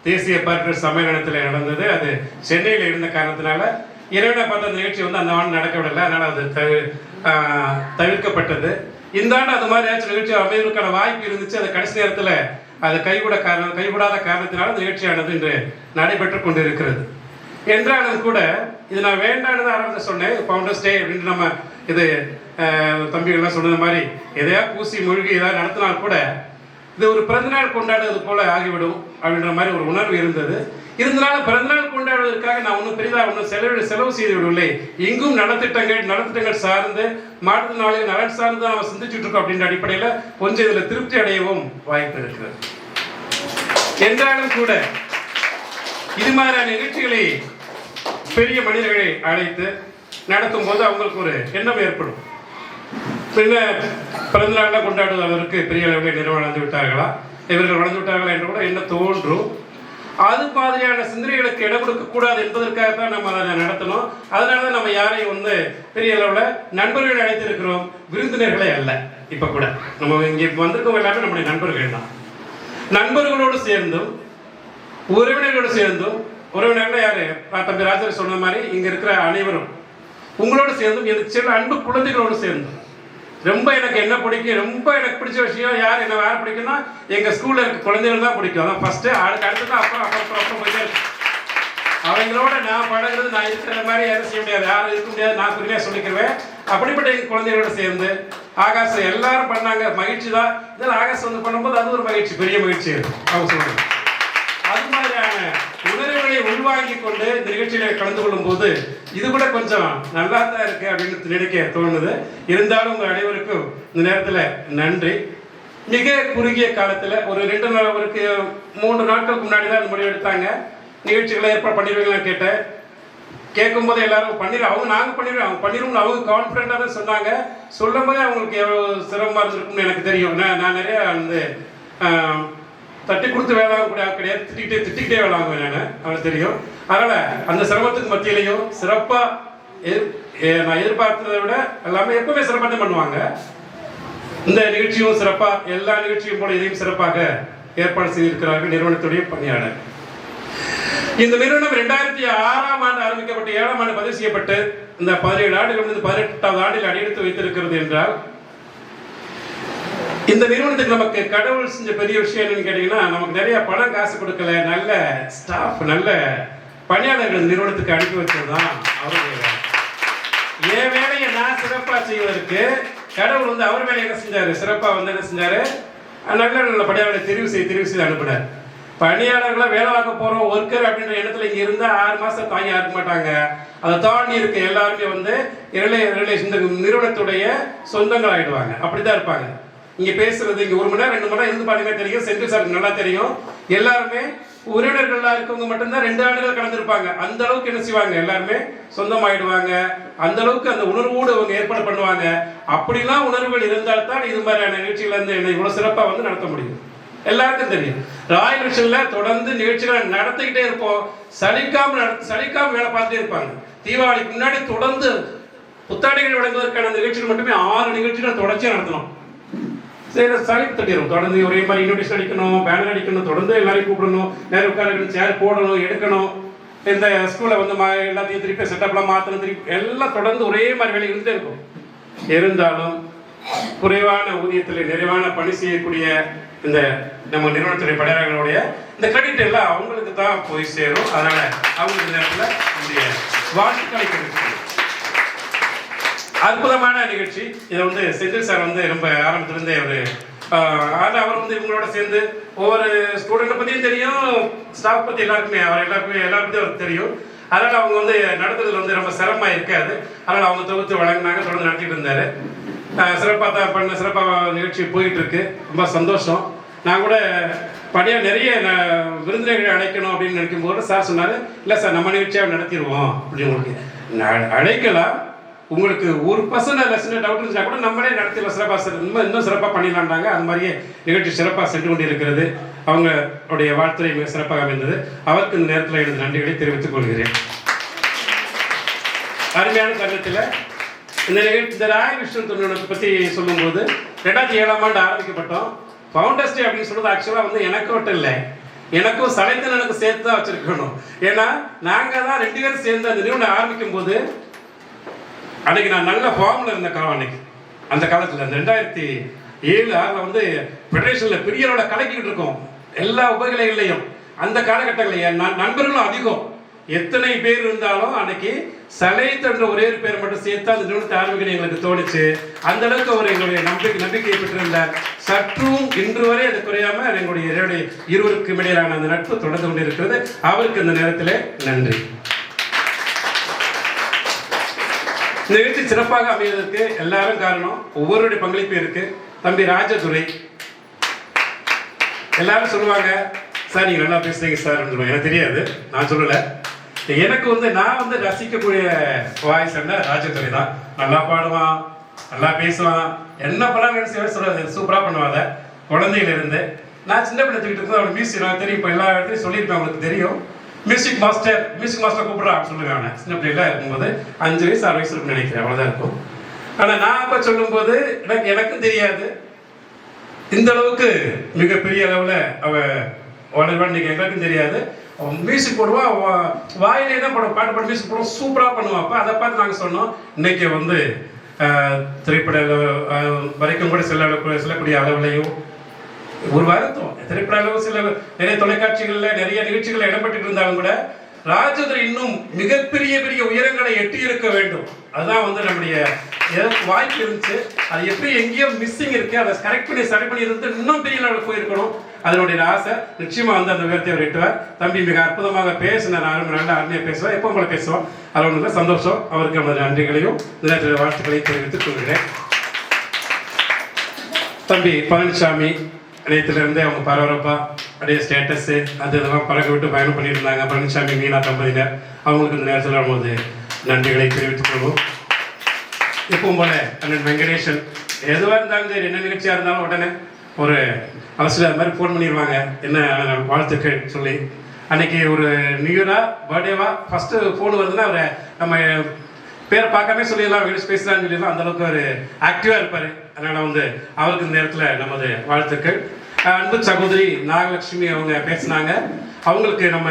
S16: தேசிய பார்க்க சம்மேளனத்தில் நடந்தது. அது சென்னையில் இருந்த காரணத்தினால இறைவனை பார்த்த அந்த நிகழ்ச்சி அந்த ஆண்டு நடக்கவில்லை. அதனால அது தவிர்க்கப்பட்டது. இந்த ஆண்டு அது மாதிரி ஆச்சு நிகழ்ச்சி அமைவதற்கான வாய்ப்பு இருந்துச்சு. அது கடைசி நேரத்தில் அது கைகூடாத காரணத்தினால அந்த நிகழ்ச்சியானது இன்று நடைபெற்று கொண்டிருக்கிறது. என்றாலும் கூட இது நான் வேண்டான்னு தான் ஆரம்பித்து சொன்னேன். ஃபவுண்டர்ஸ் டே அப்படின்ட்டு நம்ம இது தம்பிகள்லாம் சொன்னது மாதிரி எதையா பூசி மூழ்கி ஏதாவது நடத்தினால் கூட இது ஒரு பிறந்தநாள் கொண்டாடுவது போல ஆகிவிடும் அப்படின்ற மாதிரி ஒரு உணர்வு இருந்தது. இருந்தாலும் பிறந்தநாள் கொண்டாடுவதற்காக நான் ஒன்றும் பெரிதாக செலவு செய்து விடவில்லை. எங்கும் நலத்திட்டங்கள் சார்ந்து மாற்றுத்திறனாளிகள் நலன் சார்ந்து நம்ம சிந்திச்சுட்டு இருக்கோம் அப்படின்ற அடிப்படையில் கொஞ்சம் இதில் திருப்தி அடையவும் வாய்ப்பு இருக்கிறது. என்றாலும் கூட இது மாதிரியான நிகழ்ச்சிகளை பெரிய மனிதர்களை அழைத்து நடத்தும் போது அவங்களுக்கு ஒரு எண்ணம் ஏற்படும். பின்ன பிறந்தநாளில் கொண்டாடுவதற்கு பெரிய அளவில் நிறுவனம் வளர்ந்து விட்டார்களா, இவர்கள் வளர்ந்து விட்டார்களா என்று கூட என்ன தோன்றும். அது மாதிரியான சிந்தனைகளுக்கு இடம் கொடுக்கக்கூடாது என்பதற்காகத்தான் நம்ம அதை நடத்தணும். அதனால தான் நம்ம யாரையும் பெரிய அளவில் நண்பர்கள் அழைத்திருக்கிறோம், விருந்தினர்களே அல்ல. இப்போ கூட நம்ம இங்கே வந்திருக்கோம் எல்லாமே நம்முடைய நண்பர்கள் தான். நண்பர்களோடு சேர்ந்தும் உறவினர்களோடு சேர்ந்தும், உறவினர்கள் யாரு தம்பி ராஜர் சொன்ன மாதிரி இங்கே இருக்கிற அனைவரும் உங்களோடு சேர்ந்தும் எனக்கு சில அன்பு குழந்தைகளோடு சேர்ந்தும் ரொம்ப எனக்கு என்ன பிடிக்கும், ரொம்ப எனக்கு பிடிச்ச விஷயம் யார் என்ன யார் பிடிக்கும்னா எங்கள் ஸ்கூலில் இருக்க குழந்தைகள் தான் பிடிக்கும். அதான் ஃபஸ்ட்டு, அடுத்து தான் அப்புறம் போயிட்டே இருக்கும். அவங்களோட நான் பழகிறது, நான் இருக்கிற மாதிரி யாரும் செய்ய முடியாது, யாரும் இருக்க முடியாது, நான் குறிமையாக சொல்லிக்கிறேன். அப்படிப்பட்ட எங்கள் குழந்தைகளோட சேர்ந்து ஆகாசம் எல்லாரும் பண்ணாங்க, மகிழ்ச்சி தான். இதில் ஆகாசம் வந்து பண்ணும்போது அது ஒரு மகிழ்ச்சி, பெரிய மகிழ்ச்சி அவங்க சொல்லுவாங்க. அது மாதிரியான உணர்வுகளை உள்வாங்கி கொண்டு இந்த நிகழ்ச்சியில கலந்து கொள்ளும் போது இது கூட கொஞ்சம் நல்லா தான் இருக்கு அப்படின்னு நினைக்க தோணுது. இருந்தாலும் உங்கள் அனைவருக்கும் இந்த நேரத்தில் நன்றி. மிக குறுகிய காலத்தில் ஒரு 3 நாட்களுக்கு முன்னாடி தான் முடிவு எடுத்தாங்க. நிகழ்ச்சிகளை ஏற்பாடு பண்ணிடுவீங்களான்னு கேட்டேன். கேட்கும்போது எல்லாரும் அவங்க நாங்கள் பண்ணிடுவோம், அவங்க பண்ணிடுவோம்னு அவங்க கான்ஃபிடென்ட்டாக தான் சொன்னாங்க. சொல்லும் போதே அவங்களுக்கு எவ்வளோ சிரமமாக இருந்திருக்கும்னு எனக்கு தெரியும். நான் நிறைய வந்து தட்டி கொடுத்து வேலை வாங்க கிடையாது, திட்டிக்கிட்டே வேலை வாங்குவேன் நான், அவனுக்கு தெரியும். அதனால் அந்த சிரமத்துக்கு மத்தியிலையும் சிறப்பாக நான் எதிர்பார்த்ததை விட எல்லாமே எப்பவுமே சிறப்பாக தான் பண்ணுவாங்க. இந்த நிகழ்ச்சியும் சிறப்பாக, எல்லா நிகழ்ச்சியும் போல இதையும் சிறப்பாக ஏற்பாடு செய்திருக்கிறார்கள் நிறுவனத்துடைய பணியாளர். இந்த நிறுவனம் 2006ஆம் ஆண்டு ஆரம்பிக்கப்பட்டு 7ஆம் ஆண்டு பதிவு செய்யப்பட்டு இந்த 17 ஆண்டுகள் 18வது ஆண்டில் அடியெடுத்து வைத்திருக்கிறது என்றால் இந்த நிறுவனத்துக்கு நமக்கு கடவுள் செஞ்ச பெரிய விஷயம் என்னன்னு கேட்டீங்கன்னா, நமக்கு நிறைய பணம் காசு கொடுக்கல, நல்ல ஸ்டாஃப், நல்ல பணியாளர்கள் நிறுவனத்துக்கு அனுப்பி வச்சதுதான் அவருடைய வேலை. என் வேலையை நான் சிறப்பாக செய்வதற்கு கடவுள் வந்து அவர் வேலையை என்ன செஞ்சாரு, சிறப்பாக வந்து என்ன செஞ்சாரு, நல்ல பணியாளர்களை தெரிவு செய்து அனுப்பினார். பணியாளர்களை வேலை பார்க்க போறோம் ஒர்க்கர் அப்படின்ற இடத்துல இங்க இருந்தா 6 மாசம் தாங்கி இருக்க மாட்டாங்க. அதை தாண்டி இருக்க எல்லாருமே வந்து ரிலேஷன் நிறுவனத்துடைய சொந்தங்கள் ஆயிடுவாங்க, அப்படிதான் இருப்பாங்க. இங்க பேசுறது இங்க 1 மணி நேரம் 2 மணி நேரம் இருந்து பாத்தீங்கன்னா தெரியும். செந்தில் சாருக்கு நல்லா தெரியும். எல்லாருமே உறவினர்களா இருக்கவங்க மட்டும்தான் 2 ஆண்டுகள் கடந்திருப்பாங்க. அந்த அளவுக்கு என்ன செய்வாங்க, எல்லாருமே சொந்தமாயிடுவாங்க. அந்த அளவுக்கு அந்த உணர்வோடு அவங்க ஏற்பாடு பண்ணுவாங்க. அப்படிலாம் உணர்வுகள் இருந்தால்தான் இது மாதிரியான நிகழ்ச்சிகள் வந்து என்ன இவ்வளவு சிறப்பா வந்து நடத்த முடியும். எல்லாருக்கும் தெரியும். ராயல் விஷன்ல தொடர்ந்து நிகழ்ச்சிகளை நடத்திக்கிட்டே இருப்போம். சலிக்காம வேலை பார்த்துட்டே இருப்பாங்க. தீபாவளிக்கு முன்னாடி தொடர்ந்து புத்தாடைகள் வழங்குவதற்கான நிகழ்ச்சிகள் மட்டுமே 6 நிகழ்ச்சிகள் தொடர்ச்சியாக நடத்தணும். சரி, சளிப்பு தட்டிடும். தொடர்ந்து ஒரே மாதிரி இன்விடேஷன் அடிக்கணும், பேனர் அடிக்கணும், தொடர்ந்து எல்லாரையும் கூப்பிடணும், நேரம் உட்கார சேர் போடணும், எடுக்கணும். இந்த ஸ்கூலை வந்து எல்லாத்தையும் திருப்பி செட்டப்லாம் மாற்றணும், திருப்பி எல்லாம் தொடர்ந்து ஒரே மாதிரி வேலை இருந்துட்டே இருக்கும். இருந்தாலும் குறைவான ஊதியத்தில் நிறைவான பணி செய்யக்கூடிய இந்த நம்ம நிறுவனத்துடைய பணியாளர்களுடைய இந்த கிரெடிட் எல்லாம் அவங்களுக்கு தான் போய் சேரும். அதனால அவங்களுக்கு நேரத்தில் இந்த வாழ்த்துக்களை கிடைக்கும். அற்புதமான நிகழ்ச்சி. இதை வந்து செந்தில் சார் வந்து ரொம்ப ஆரம்பத்திலிருந்தே அவர் வந்து இவங்களோட சேர்ந்து ஒவ்வொரு ஸ்டூடெண்ட்டை பற்றியும் தெரியும், ஸ்டாஃப் பற்றி எல்லாருக்குமே எல்லாருக்குமே அவருக்கு தெரியும். அதனால் அவங்க வந்து நடத்துறதுல வந்து ரொம்ப சிரமமாக இருக்காது. அதனால் அவங்க தொகுத்து வழங்கினாங்க, தொடர்ந்து நடத்திட்டு இருந்தார். சிறப்பாக தான் சிறப்பாக நிகழ்ச்சி போயிட்டு இருக்கு. ரொம்ப சந்தோஷம். நான் கூட நிறைய விருந்தினர்களை அழைக்கணும் அப்படின்னு நினைக்கும் போது சார் சொன்னார், இல்லை சார் நம்ம நிகழ்ச்சியாக நடத்திடுவோம் அப்படின்னு. உங்களுக்கு அழைக்கலாம், உங்களுக்கு 1% லெசன் டவுட் இருந்துச்சுன்னா கூட நம்மளே நடத்திடலாம், சிறப்பாக இன்னும் சிறப்பாக பண்ணிடலான்றாங்க. அது மாதிரியே நிகழ்ச்சி சிறப்பாக சென்று கொண்டு இருக்கிறது. அவங்களுடைய வாழ்த்துறை மிக சிறப்பாக அமைந்தது. அவருக்கு இந்த நேரத்தில் எனது நன்றிகளை தெரிவித்துக் கொள்கிறேன். அருமையான தருணத்தில் இந்த ராயல் விஷன் நிறுவனத்தை பற்றி சொல்லும்போது 2007ஆம் ஆண்டு ஆரம்பிக்கப்பட்டோம். ஃபவுண்டர்ஸ் டே அப்படின்னு சொல்றது ஆக்சுவலாக வந்து எனக்கு மட்டும் இல்லை, எனக்கும் சலைத்தனனுக்கு சேர்த்து தான் வச்சிருக்கணும். ஏன்னா நாங்கள் தான் 2 பேரும் சேர்ந்து அந்த நிறுவனம் ஆரம்பிக்கும் போது அன்னைக்கு நான் நல்ல ஃபார்மில் இருந்த காலம். அன்னைக்கு அந்த காலத்தில் அந்த 2007-6 வந்து ஃபெடரேஷனில் பெரிய அளவில் கலக்கிக்கிட்டு இருக்கோம் எல்லா உபகலைகள்லையும். அந்த காலகட்டங்களில் நண்பர்களும் அதிகம். எத்தனை பேர் இருந்தாலும் அன்னைக்கு சலைத்தன்ற ஒரே ஒரு பேர் மட்டும் சேர்த்து அந்த நிறுவனத்தை ஆரம்பிக்கணும் எங்களுக்கு தோணுச்சு. அந்த அளவுக்கு அவர் எங்களுடைய நம்பிக்கையை பெற்றிருந்தார். சற்றும் இன்று வரை அது குறையாம எங்களுடைய இருவருக்கும் இடையிலான அந்த நட்பு தொடர்ந்து கொண்டிருக்கிறது. அவருக்கு இந்த நேரத்தில் நன்றி. இந்த நிகழ்ச்சி சிறப்பாக அமைவதற்கு எல்லாரும் காரணம், ஒவ்வொருடைய பங்களிப்பு இருக்கு. தம்பி ராஜதுரை எல்லாரும் சொல்லுவாங்க, சார் நீங்க நல்லா பேசுறீங்க சார் சொல்லுவாங்க. எனக்கு தெரியாது, நான் சொல்லலை. எனக்கு வந்து நான் வந்து ரசிக்கக்கூடிய வாய்ஸ் என்ன ராஜதுரை தான். நல்லா பாடுவான், நல்லா பேசுவான், என்ன பண்ணாங்க சொல்றது சூப்பராக பண்ணுவாங்க. குழந்தையில இருந்து நான் சின்ன பிள்ளை தூக்கிட்டு இருக்கோம். அவனுக்கு மியூசிக் நான் தெரியும், இப்போ எல்லா இடத்துலையும் சொல்லியிருப்பேன், அவங்களுக்கு தெரியும். மியூசிக் மாஸ்டர் கூப்பிட்றான்னு சொல்லுவேன். அவனை சின்ன பிள்ளைல இருக்கும்போது 5 வயசு 6 வயசு இருக்குன்னு நினைக்கிறேன், அவ்வளோதான் இருக்கும். ஆனால் நான் அப்போ சொல்லும்போது எனக்கும் தெரியாது இந்த அளவுக்கு மிகப்பெரிய அளவில் அவள் வளர்வான்னு எங்களுக்கும் தெரியாது. மியூசிக் போடுவான், வாயிலே தான் பாட்டு பாட்டு மியூசிக் போடுவோம், சூப்பராக பண்ணுவான். அப்போ அதை பார்த்து நாங்கள் சொன்னோம், இன்னைக்கு வந்து திரைப்பட வரைக்கும் கூட செல்லக்கூடிய அளவுலையும் ஒரு வருத்தம். திரைப்பட அளவு சில நிறைய தொலைக்காட்சிகளில் நிறைய நிகழ்ச்சிகள் இடம்பெற்று இருந்தாலும் கூட ராஜதுரை இன்னும் மிகப்பெரிய உயரங்களை எட்டி இருக்க வேண்டும். அதுதான் வந்து நம்முடைய வாய்ப்பு இருந்துச்சு. அது எப்படி எங்கேயோ மிஸ்ஸிங் இருக்கு, அதை கரெக்ட் பண்ணி சரி பண்ணி இருந்து இன்னும் பெரிய லெவலில் போயிருக்கணும். அதனுடைய ஆசை நிச்சயமா வந்து அந்த உயர்த்தி அவர் எட்டுவார். தம்பி மிக அற்புதமாக பேசினார், நல்லா அருமையாக பேசுவார், எப்போ போல பேசுவோம். அது ஒன்று சந்தோஷம். அவருக்கு நமது நன்றிகளையும் வாழ்த்துக்களையும் தெரிவித்துக் கொள்கிறேன். தம்பி பழனிசாமி நேற்றுலேருந்தே அவங்க பரபரப்பா அப்படியே ஸ்டேட்டஸு அது இதெல்லாம் பறக்க விட்டு பயணம் பண்ணிட்டு இருந்தாங்க. பழனிசாமி மீனா தம்பதியினர் அவங்களுக்கு இந்த நேரத்தில் நமது நன்றிகளை தெரிவித்துக் கொள்வோம். எப்பவும் போல அண்ணன் வெங்கடேசன் எதுவாக இருந்தாலும் சரி, என்ன நிகழ்ச்சியாக இருந்தாலும் உடனே ஒரு அவசரம் அது மாதிரி ஃபோன் பண்ணிடுவாங்க, என்ன வாழ்த்துக்கள் சொல்லி. அன்னைக்கு ஒரு நியூரா பர்த்டேவா ஃபஸ்ட்டு ஃபோன் வருதுன்னா அவரை நம்ம பேரை பார்க்காம சொல்லிடலாம், பேசலாம்னு சொல்லிடலாம். அந்தளவுக்கு ஒரு ஆக்டிவாக இருப்பார். அதனால் வந்து அவருக்கு இந்த நேரத்தில் நமது வாழ்த்துக்கள். அன்பு சகோதரி நாகலட்சுமி அவங்க பேசினாங்க, அவங்களுக்கு நம்ம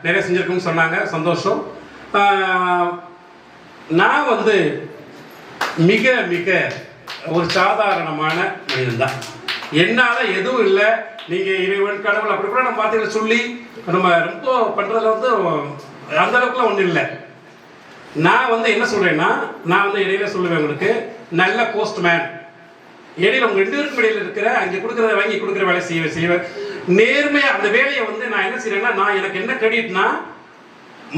S16: நிறைய செஞ்சுருக்கோம்னு சொன்னாங்க, சந்தோஷம். நான் வந்து மிக ஒரு சாதாரணமான மனிதன் தான். என்னால் எதுவும் இல்லை, நீங்கள் இறைவன் கடவுள் அப்படி கூட நம்ம வார்த்தைகளை சொல்லி நம்ம ரொம்ப பண்ணுறதுல வந்து அந்த அளவுக்குலாம் ஒன்றும் இல்லை. நான் வந்து என்ன சொல்கிறேன்னா, நான் வந்து இடையில சொல்லுவேன் உங்களுக்கு, நல்ல போஸ்ட்மேன். இடையில உங்க 2 பேருக்கும் இடையில இருக்கிற அங்கே கொடுக்குறத வாங்கி கொடுக்குற வேலை செய்வேன் நேர்மையாக. அந்த வேலையை வந்து நான் என்ன செய்கிறேன்னா, நான் எனக்கு என்ன கிரெடிட்னா,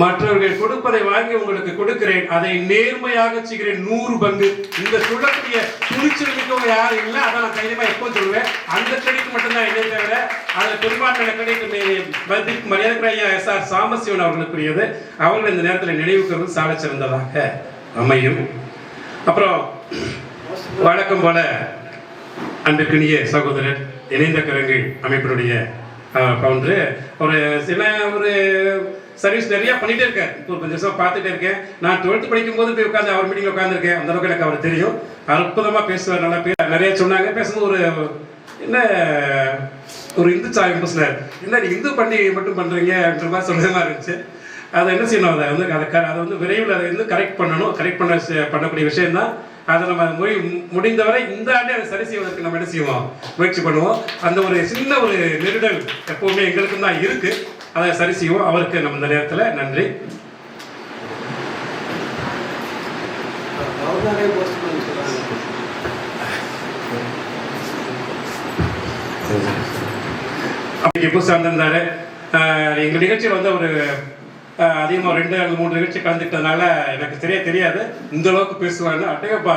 S16: மற்றவர்கள் கொடுப்பதை வாங்கி உங்களுக்கு கொடுக்கிறேன், அதை நேர்மையாக செய்கிறேன் 100 பங்கு. இந்த சொல்லக்கூடிய துணிச்சல் மிக்கவங்க யாரும் இல்லை, அதான் நான் தைரியமாக எப்போ சொல்லுவேன். அந்த கிரெடிட் மட்டும்தான் என்னை தவிர அதில் பெரும்பான்மையான கிரெடிட் மரியாதைக்குரிய SR சாம்பசிவன் அவர்களுக்குரியது. அவர்கள் இந்த நேரத்தில் நினைவுக்கு சால சிறந்ததாக அமையும். அப்புறம் வழக்கம் போல அன்பிற்கினிய சகோதரர் இணைந்த கரங்கள் அமைப்பினுடைய ஃபவுண்டரு ஒரு சர்வீஸ் நிறையா பண்ணிகிட்டே இருக்கேன். இப்போ 5 வருஷம் பார்த்துட்டே இருக்கேன். நான் 12th படிக்கும் போது போய் உட்காந்து அவர் மீட்டிங்கில் உட்காந்துருக்கேன். அந்த அளவுக்கு எனக்கு அவர் தெரியும். அற்புதமாக பேசுவார், நல்லா நிறைய சொன்னாங்க. பேசும்போது ஒரு இந்து சாயம் பேசினார், என்ன நீ இந்து பண்டிகை மட்டும் பண்ணுறீங்க அப்படின்ற மாதிரி சொல்கிற மாதிரி இருந்துச்சு. அதை என்ன செய்யணும், அதை வந்து விரைவில் அதை வந்து கரெக்ட் பண்ணக்கூடிய விஷயம்தான். அதை நம்ம முடிந்தவரை இந்த ஆண்டே அதை சரி செய்வதற்கு நம்ம என்ன செய்வோம், முயற்சி பண்ணுவோம். அந்த ஒரு சின்ன ஒரு நெருடல் எப்பவுமே எங்களுக்கும் தான் இருக்கு, அதை சரி செய்வோம். அவருக்கு நம்ம இந்த நேரத்தில் நன்றி. எப்போ சார்ந்திருந்தாரு எங்கள் நிகழ்ச்சியில் வந்து ஒரு அதிகமாக 2 அல்லது 3 நிகழ்ச்சி கலந்துக்கிட்டதுனால எனக்கு தெரியாது இந்த அளவுக்கு பேசுவாங்க. அட்டையப்பா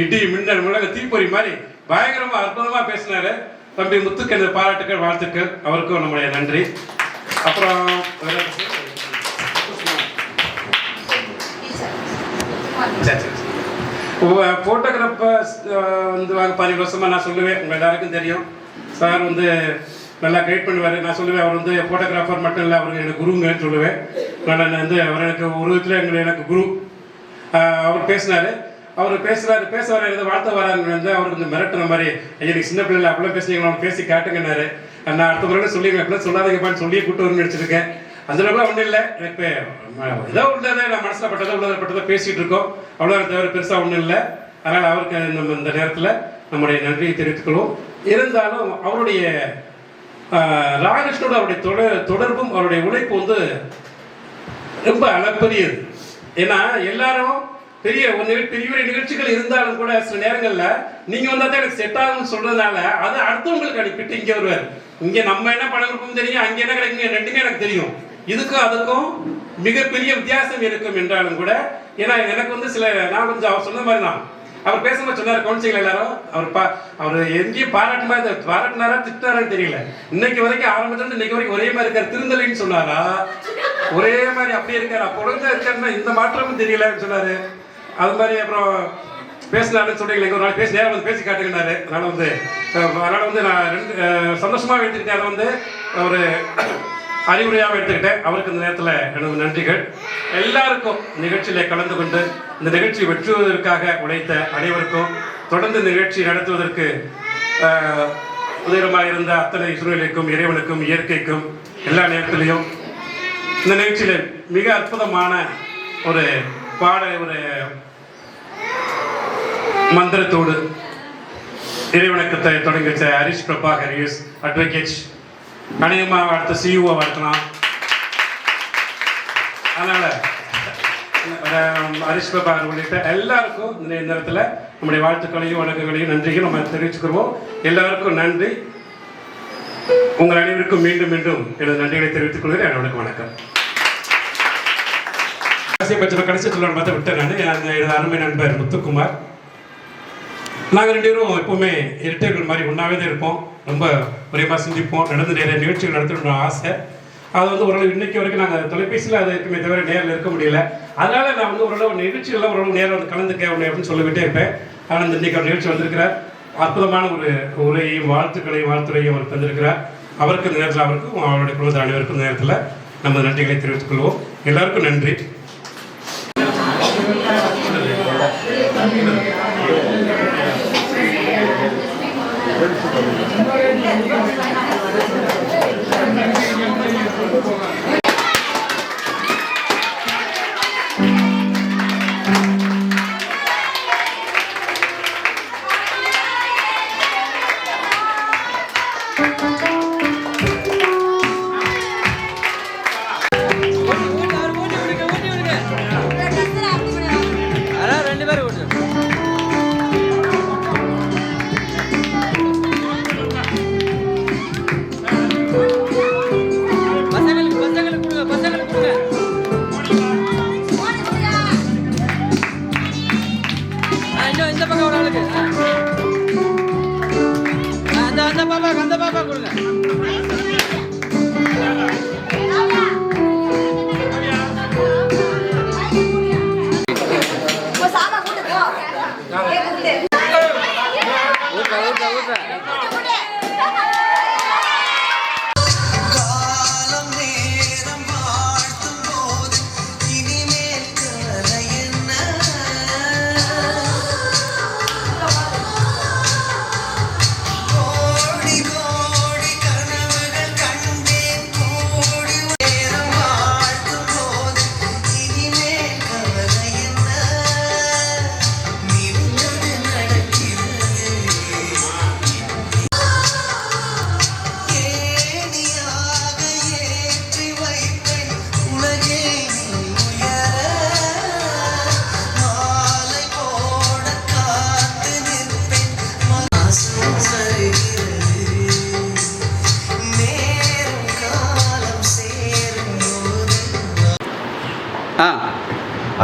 S16: இடி மின்னல் முழங்க தீப்பொறி மாதிரி பயங்கரமாக அற்புதமாக பேசினாரு. தம்பி முத்துக்கு எனது பாராட்டுக்கள், வாழ்த்துக்கள். அவருக்கும் நம்முடைய நன்றி. அப்புறம் ஃபோட்டோகிராஃபர்ஸ் வந்து 12 வருஷமாக நான் சொல்லுவேன், உங்கள் எல்லாருக்கும் தெரியும். சார் வந்து நல்லா கைட் பண்ணுவார். நான் சொல்லுவேன், அவர் வந்து ஃபோட்டோகிராஃபர் மட்டும் இல்லை, அவருக்கு எனக்கு குருங்கன்னு சொல்லுவேன். நான் வந்து அவர் எனக்கு ஒரு விதத்தில் எனக்கு குரு. அவர் பேசினார், பேச வர எதாவது வாழ்த்த வரான்னு வந்து அவருக்கு கொஞ்சம் மிரட்டுற மாதிரி, ஐயா நீ சின்ன பிள்ளைல அப்படிலாம் பேசுனீங்க, அவனை பேசி காட்டுங்கன்னாரு. நான் அடுத்த முறை சொல்லிடுவேன், எப்படிலாம் சொல்லாதீங்கப்பான்னு சொல்லியே கூட்டு வரணும்னு நினச்சிருக்கேன். அதெல்லாம் ஒன்றும் இல்லை, எனக்கு ஏதோ உள்ளதை நான் மனசில் பட்டதை பேசிகிட்டு இருக்கோம், அவ்வளோ தவிர பெருசாக ஒன்றும் இல்லை. அதனால் அவருக்கு நம்ம இந்த நேரத்தில் நம்முடைய நன்றியை தெரிவித்துக்கொள்வோம். இருந்தாலும் அவருடைய ராககிருஷ்ணனோட அவருடைய தொடர்பும் அவருடைய உழைப்பு வந்து ரொம்ப அளப்பரியது. ஏன்னா எல்லாரும் பெரிய நிகழ்ச்சிகள் இருந்தாலும் கூட சில நேரங்களில் நீங்கள் வந்தால் தான் எனக்கு செட் ஆகும்னு சொல்றதுனால அதை அடுத்தவங்களுக்கு அனுப்பிட்டு இங்கே வருவார். இங்கே நம்ம என்ன பணம் கொடுப்போம் தெரியும், அங்கே என்ன கிடைக்கும் ரெண்டுமே எனக்கு தெரியும். இதுக்கும் அதுக்கும் மிகப்பெரிய வித்தியாசம் இருக்கும் என்றாலும் கூட, ஏன்னா எனக்கு வந்து நான் கொஞ்சம் அவர் சொன்ன மாதிரி தான். அவர் பேசும்போது சொன்னார், கவுன்சிலர் எல்லாரும் அவர் எங்கேயும் பாராட்டினாரா திட்டாரான்னு தெரியல. இன்னைக்கு வரைக்கும் ஆரம்பத்துல இன்னைக்கு வரைக்கும் ஒரே மாதிரி இருக்காரு. திருந்தலைன்னு சொன்னாரா, ஒரே மாதிரி அப்படியே இருக்காரு. அப்போ ஒழுங்கா இருக்காருன்னா இந்த மாற்றமும் தெரியலன்னு சொன்னாரு. அது மாதிரி அப்புறம் பேசினாருன்னு சொல்றீங்களா, ஒரு நாள் பேசி நேரம் வந்து பேசி காட்டுக்கினாரு. அதனால வந்து நான் சந்தோஷமா எடுத்துக்கிட்டேன். அதை வந்து ஒரு அறிவுரையாக எடுத்துக்கிட்டேன். அவருக்கு இந்த நேரத்தில் எனது நன்றிகள். எல்லாருக்கும் நிகழ்ச்சியில் கலந்து கொண்டு இந்த நிகழ்ச்சி வெற்றுவதற்காக உழைத்த அனைவருக்கும், தொடர்ந்து நிகழ்ச்சி நடத்துவதற்கு உதயமாக இருந்த அத்தனை சூழ்நிலைக்கும், இறைவனுக்கும், இயற்கைக்கும் எல்லா நேரத்திலையும் இந்த நிகழ்ச்சியில் மிக அற்புதமான ஒரு ஒரு மந்திரத்தோடு இறைவணக்கத்தை தொடங்கி வச்ச ஹரிஷ் பிரபாகர் யூஎஸ் அட்வொகேட், அநேகமாக அடுத்த சிஇஓ இருக்கலாம். அதனால் ஹரிஷ் பிரபாகர் உள்ளிட்ட எல்லாருக்கும் இந்த நேரத்தில் நம்முடைய வாழ்த்துக்களையும் வணக்கங்களையும் நன்றியும் நம்ம தெரிவிச்சுக்கிறோம். எல்லாருக்கும் நன்றி. உங்கள் அனைவருக்கும் மீண்டும் மீண்டும் எனது நன்றிகளை தெரிவித்துக் கொள்கிறேன். அனைவருக்கும் வணக்கம். கடைசி சொல்ல பார்த்து விட்டேன் நான். எனது அருமை நண்பர் முத்துக்குமார். நாங்கள் 2 பேரும் எப்போவுமே இரட்டைகள் மாதிரி ஒன்றாவே தான் இருப்போம். ரொம்ப ஒரேமா சிந்திப்போம். நடந்து நிறைய நிகழ்ச்சிகள் நடத்தணும்னு ஆசை. அது ஓரளவு இன்னைக்கு வரைக்கும் நாங்கள் தொலைபேசியில் அது இருக்குமே தவிர நேரில் இருக்க முடியல. அதனால் நான் ஓரளவு நிகழ்ச்சிகள்லாம் ஓரளவு நேரம் கலந்துக்க அப்படின்னு சொல்லிவிட்டே இருப்பேன். ஆனால் இன்னைக்கு ஒரு நிகழ்ச்சி வந்திருக்கிறார். அற்புதமான ஒரு உரையையும் வாழ்த்துக்களையும் வாழ்த்துறையும் அவர் தந்திருக்கிறார். அவருக்கு இந்த நேரத்தில் அவருக்கும் அவருடைய குடும்பத்தில் அனைவருக்கும் இந்த நேரத்தில் நம்ம நன்றிகளை தெரிவித்துக் கொள்வோம். எல்லாருக்கும் நன்றி.
S14: அந்த பாப்பா கொடுங்க.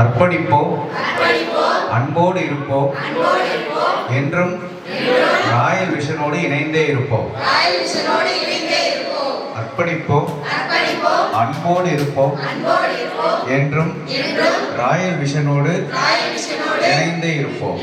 S2: அர்ப்பணிப்போம், அன்போடு இருப்போம், என்றும் ராயல் விஷனோடு இணைந்தே இருப்போம். அர்ப்பணிப்போம், அன்போடு இருப்போம், என்றும் ராயல் விஷனோடு இணைந்தே இருப்போம்.